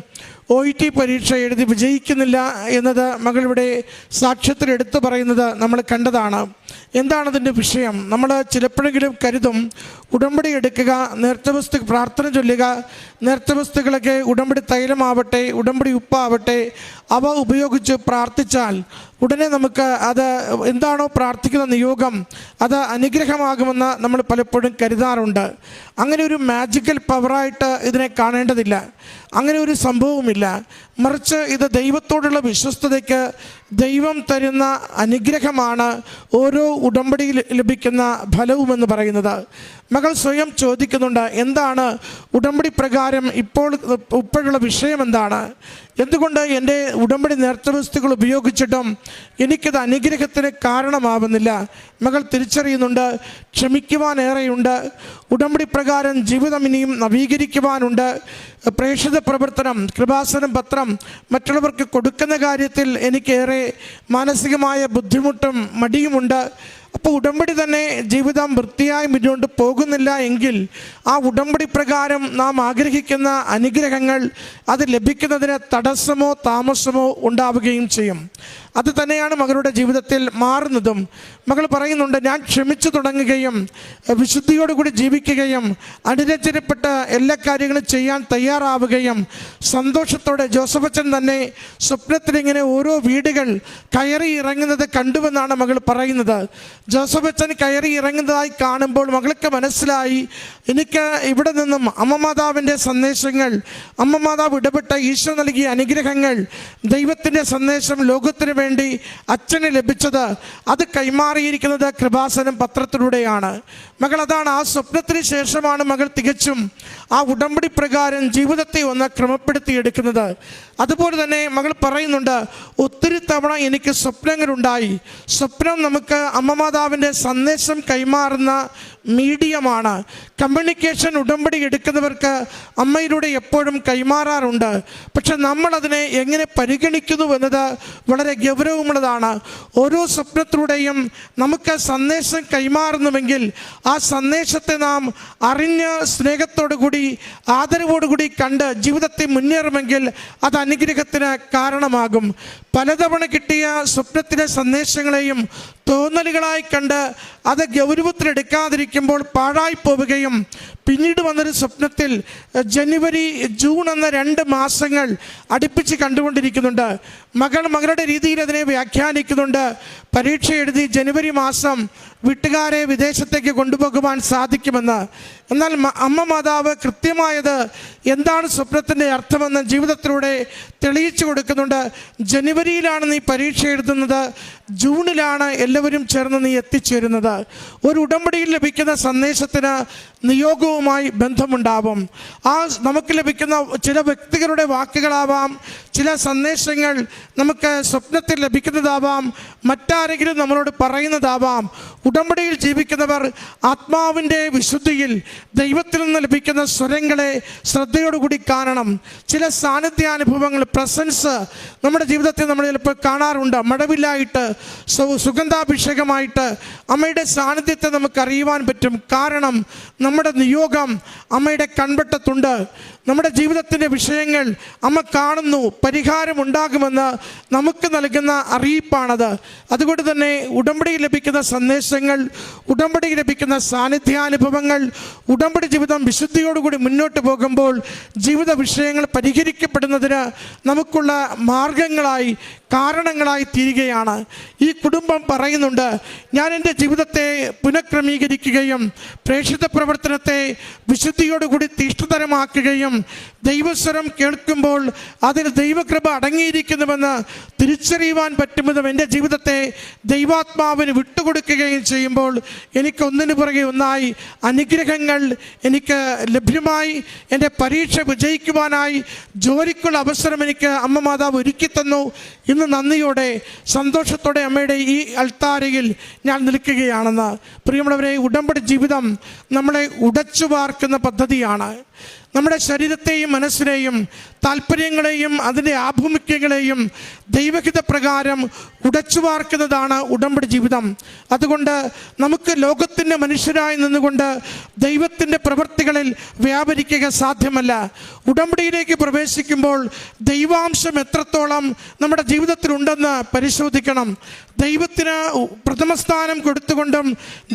OET പരീക്ഷ എഴുതി വിജയിക്കുന്നില്ല എന്നത് മകളിവിടെ സാക്ഷ്യത്തിൽ എടുത്തു പറയുന്നത് നമ്മൾ കണ്ടതാണ്. എന്താണതിൻ്റെ വിഷയം? നമ്മൾ ചിലപ്പോഴെങ്കിലും കരുതും, ഉടമ്പടി എടുക്കുക, നേർച്ചവസ്തു പ്രാർത്ഥന ചൊല്ലുക, നേർച്ചവസ്തുക്കളൊക്കെ ഉടമ്പടി തൈലമാവട്ടെ, ഉടമ്പടി ഉപ്പാവട്ടെ, അവ ഉപയോഗിച്ച് പ്രാർത്ഥിച്ചാൽ ഉടനെ നമുക്ക് അത് എന്താണോ പ്രാർത്ഥിക്കുന്ന നിയോഗം അത് അനുഗ്രഹമാകുമെന്ന് നമ്മൾ പലപ്പോഴും കരുതാറുണ്ട്. അങ്ങനെ ഒരു മാജിക്കൽ പവറായിട്ട് ഇതിനെ കാണേണ്ടതില്ല. അങ്ങനെ ഒരു സംഭവമില്ല. മറിച്ച് ഇത് ദൈവത്തോടുള്ള വിശ്വസ്തതയ്ക്ക് ദൈവം തരുന്ന അനുഗ്രഹമാണ് ഓരോ ഉടമ്പടിയിൽ ലഭിക്കുന്ന ഫലവുമെന്ന് പറയുന്നത്. മകൾ സ്വയം ചോദിക്കുന്നുണ്ട്, എന്താണ് ഉടമ്പടി പ്രകാരം ഇപ്പോഴുള്ള വിഷയം എന്താണ്? എന്തുകൊണ്ട് എൻ്റെ ഉടമ്പടി നേർച്ചവസ്തുക്കൾ ഉപയോഗിച്ചിട്ടും എനിക്കത് അനുഗ്രഹത്തിന് കാരണമാവുന്നില്ല? മകൾ തിരിച്ചറിയുന്നുണ്ട്, ക്ഷമിക്കുവാനേറെയുണ്ട്. ഉടമ്പടി പ്രകാരം ജീവിതം ഇനിയും നവീകരിക്കുവാനുണ്ട്. പ്രേക്ഷിത പ്രവർത്തനം, കൃപാസനം പത്രം മറ്റുള്ളവർക്ക് കൊടുക്കുന്ന കാര്യത്തിൽ എനിക്കേറെ മാനസികമായ ബുദ്ധിമുട്ടും മടിയുമുണ്ട്. അപ്പോൾ ഉടമ്പടി തന്നെ ജീവിതം വൃത്തിയായി മുന്നോട്ട് പോകുന്നില്ല എങ്കിൽ ആ ഉടമ്പടി പ്രകാരം നാം ആഗ്രഹിക്കുന്ന അനുഗ്രഹങ്ങൾ അത് ലഭിക്കുന്നതിന് തടസ്സമോ താമസമോ ഉണ്ടാവുകയും ചെയ്യും. അത് തന്നെയാണ് മകളുടെ ജീവിതത്തിൽ മാറുന്നതും. മകൾ പറയുന്നുണ്ട്, ഞാൻ ക്ഷമിച്ചു തുടങ്ങുകയും വിശുദ്ധിയോടുകൂടി ജീവിക്കുകയും അനുരഞ്ജനപ്പെട്ട എല്ലാ കാര്യങ്ങളും ചെയ്യാൻ തയ്യാറാവുകയും സന്തോഷത്തോടെ ജോസഫച്ചൻ തന്നെ സ്വപ്നത്തിലിങ്ങനെ ഓരോ വീടുകൾ കയറി ഇറങ്ങുന്നത് കണ്ടുവെന്നാണ് മകൾ പറയുന്നത്. ജോസഫച്ചൻ കയറി ഇറങ്ങുന്നതായി കാണുമ്പോൾ മകൾക്ക് മനസ്സിലായി, എനിക്ക് ഇവിടെ നിന്നും അമ്മ മാതാവിൻ്റെ സന്ദേശങ്ങൾ, അമ്മ മാതാവ് ഇടപെട്ട ഈശോ നൽകിയ അനുഗ്രഹങ്ങൾ, ദൈവത്തിൻ്റെ സന്ദേശം ലോകത്തിന് വേണ്ടി അച്ഛന് ലഭിച്ചത് അത് കൈമാറിയിരിക്കുന്നത് കൃപാസനം പത്രത്തിലൂടെയാണ്. മകൾ അതാണ്, ആ സ്വപ്നത്തിന് ശേഷമാണ് മകൾ തികച്ചും ആ ഉടമ്പടി പ്രകാരം ജീവിതത്തെ ഒന്ന് ക്രമപ്പെടുത്തിയെടുക്കുന്നത്. അതുപോലെ തന്നെ മകൾ പറയുന്നുണ്ട്, ഒത്തിരി തവണ എനിക്ക് സ്വപ്നങ്ങളുണ്ടായി. സ്വപ്നം നമുക്ക് അമ്മ മാതാവിൻ്റെ സന്ദേശം കൈമാറുന്ന മീഡിയമാണ്. കമ്മ്യൂണിക്കേഷൻ ഉടമ്പടി എടുക്കുന്നവർക്ക് അമ്മയിലൂടെ എപ്പോഴും കൈമാറാറുണ്ട്. പക്ഷെ നമ്മളതിനെ എങ്ങനെ പരിഗണിക്കുന്നു എന്നത് വളരെ ഗൗരവമുള്ളതാണ്. ഓരോ സ്വപ്നത്തിലൂടെയും നമുക്ക് സന്ദേശം കൈമാറുന്നുവെങ്കിൽ ആ സന്ദേശത്തെ നാം അറിഞ്ഞ് സ്നേഹത്തോടു കൂടി ആദരവോടുകൂടി കണ്ട് ജീവിതത്തെ മുന്നേറുമെങ്കിൽ അത് അനുഗ്രഹത്തിന് കാരണമാകും. പലതവണ കിട്ടിയ സ്വപ്നത്തിലെ സന്ദേശങ്ങളെയും തോന്നലുകളായി കണ്ട് അത് ഗൗരവത്തിലെടുക്കാതിരിക്കുമ്പോൾ പാഴായി പോവുകയും പിന്നീട് വന്നൊരു സ്വപ്നത്തിൽ ജനുവരി ജൂൺ എന്ന 2 മാസങ്ങൾ അടുപ്പിച്ച് കണ്ടുകൊണ്ടിരിക്കുന്നുണ്ട്. മകളുടെ രീതിയിൽ അതിനെ വ്യാഖ്യാനിക്കുന്നുണ്ട്. പരീക്ഷ എഴുതി ജനുവരി മാസം വീട്ടുകാരെ വിദേശത്തേക്ക് കൊണ്ടുപോകുവാൻ സാധിക്കുമെന്ന്. എന്നാൽ അമ്മ മാതാവ് കൃത്യമായത് എന്താണ് സ്വപ്നത്തിൻ്റെ അർത്ഥമെന്ന് ജീവിതത്തിലൂടെ തെളിയിച്ചു കൊടുക്കുന്നുണ്ട്. ജനുവരിയിലാണ് നീ പരീക്ഷ എഴുതുന്നത്, ജൂണിലാണ് എല്ലാവരും ചേർന്ന് നീ എത്തിച്ചേരുന്നത്. ഒരു ഉടമ്പടിയിൽ ലഭിക്കുന്ന സന്ദേശത്തിന് നിയോഗവുമായി ബന്ധമുണ്ടാവും. ആ നമുക്ക് ലഭിക്കുന്ന ചില വ്യക്തികളുടെ വാക്കുകളാവാം, ചില സന്ദേശങ്ങൾ നമുക്ക് സ്വപ്നത്തിൽ ലഭിക്കുന്നതാവാം, മറ്റാരെങ്കിലും നമ്മളോട് പറയുന്നതാവാം. ഉടമ്പടിയിൽ ജീവിക്കുന്നവർ ആത്മാവിൻ്റെ വിശുദ്ധിയിൽ ദൈവത്തിൽ നിന്ന് ലഭിക്കുന്ന സ്വരങ്ങളെ ശ്രദ്ധയോടുകൂടി കാണണം. ചില സാന്നിധ്യാനുഭവങ്ങൾ, പ്രസൻസ് നമ്മുടെ ജീവിതത്തിൽ നമ്മൾ ചിലപ്പോൾ കാണാറുണ്ട്. മഴവില്ലായിട്ട്, സുഗന്ധാഭിഷേകമായിട്ട് അമ്മയുടെ സാന്നിധ്യത്തെ നമുക്ക് അറിയുവാൻ പറ്റും. കാരണം നമ്മുടെ നിയോഗം അമ്മയുടെ കൺവെട്ടത്തുണ്ട്. നമ്മുടെ ജീവിതത്തിൻ്റെ വിഷയങ്ങൾ അമ്മ കാണുന്നു, പരിഹാരമുണ്ടാകുമെന്ന് നമുക്ക് നൽകുന്ന അറിയിപ്പാണത്. അതുകൊണ്ട് തന്നെ ഉടമ്പടിയിൽ ലഭിക്കുന്ന സന്ദേശങ്ങൾ, ഉടമ്പടിയിൽ ലഭിക്കുന്ന സാന്നിധ്യാനുഭവങ്ങൾ, ഉടമ്പടി ജീവിതം വിശുദ്ധിയോടുകൂടി മുന്നോട്ട് പോകുമ്പോൾ ജീവിത വിഷയങ്ങൾ പരിഹരിക്കപ്പെടുന്നതിന് നമുക്കുള്ള മാർഗങ്ങളായി, കാരണങ്ങളായി തീരുകയാണ്. ഈ കുടുംബം പറയുന്നുണ്ട്, ഞാൻ എൻ്റെ ജീവിതത്തെ പുനഃക്രമീകരിക്കുകയും പ്രേക്ഷിത പ്രവർത്തനത്തെ വിശുദ്ധിയോടുകൂടി തീഷ്ണതരമാക്കുകയും ദൈവസ്വരം കേൾക്കുമ്പോൾ അതിൽ ദൈവകൃപ അടങ്ങിയിരിക്കുന്നുവെന്ന് തിരിച്ചറിയുവാൻ പറ്റുന്നതും എൻ്റെ ജീവിതത്തെ ദൈവാത്മാവിന് വിട്ടുകൊടുക്കുകയും ചെയ്യുമ്പോൾ എനിക്കൊന്നിനു പുറകെ ഒന്നായി അനുഗ്രഹങ്ങൾ എനിക്ക് ലഭ്യമായി. എൻ്റെ പരീക്ഷ വിജയിക്കുവാനായി ജോലിക്കുള്ള അവസരം എനിക്ക് അമ്മ മാതാവ് ഒരുക്കി തന്നു. ഇന്ന് നന്ദിയോടെ സന്തോഷത്തോടെ അമ്മയുടെ ഈ അൾത്താരയിൽ ഞാൻ നിൽക്കുകയാണെന്ന്. പ്രിയമുള്ളവരെ, ഉടമ്പടി ജീവിതം നമ്മളെ ഉടച്ചു വാർക്കുന്ന പദ്ധതിയാണ്. നമ്മുടെ ശരീരത്തെയും മനസ്സിനെയും താല്പര്യങ്ങളെയും അതിൻ്റെ ആഭിമുഖ്യങ്ങളെയും ദൈവഹിത പ്രകാരം ഉടച്ചു വാർക്കുന്നതാണ് ഉടമ്പടി ജീവിതം. അതുകൊണ്ട് നമുക്ക് ലോകത്തിൻ്റെ മനുഷ്യരായി നിന്നുകൊണ്ട് ദൈവത്തിൻ്റെ പ്രവൃത്തികളിൽ വ്യാപരിക്കുക സാധ്യമല്ല. ഉടമ്പടിയിലേക്ക് പ്രവേശിക്കുമ്പോൾ ദൈവാംശം എത്രത്തോളം നമ്മുടെ ജീവിതത്തിലുണ്ടെന്ന് പരിശോധിക്കണം. ദൈവത്തിന് പ്രഥമസ്ഥാനം കൊടുത്തുകൊണ്ടും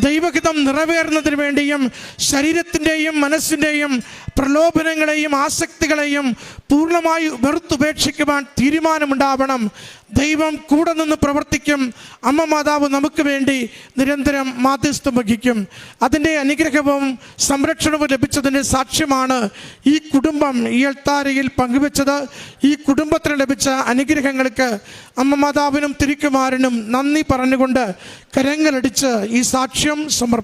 ദൈവഹിതം നിറവേറുന്നതിന് വേണ്ടിയും ശരീരത്തിൻ്റെയും മനസ്സിൻ്റെയും പ്രലോഭനങ്ങളെയും ആസക്തികളെയും പൂർണ്ണമായി വെറുത്തുപേക്ഷിക്കുവാൻ തീരുമാനമുണ്ടാവണം. ദൈവം കൂടെ നിന്ന് പ്രവർത്തിക്കും. അമ്മ മാതാവ് നമുക്ക് വേണ്ടി നിരന്തരം മാധ്യസ്ഥം വഹിക്കും. അതിൻ്റെ അനുഗ്രഹവും സംരക്ഷണവും ലഭിച്ചതിൻ്റെ സാക്ഷ്യമാണ് ഈ കുടുംബം ഈ അൾത്താരയിൽ പങ്കുവെച്ചത്. ഈ കുടുംബത്തിന് ലഭിച്ച അനുഗ്രഹങ്ങൾക്ക് അമ്മ മാതാവിനും തിരുക്കുമാരനും നന്ദി പറഞ്ഞുകൊണ്ട് കരങ്ങളടിച്ച് ഈ സാക്ഷ്യം സമർപ്പിക്കും.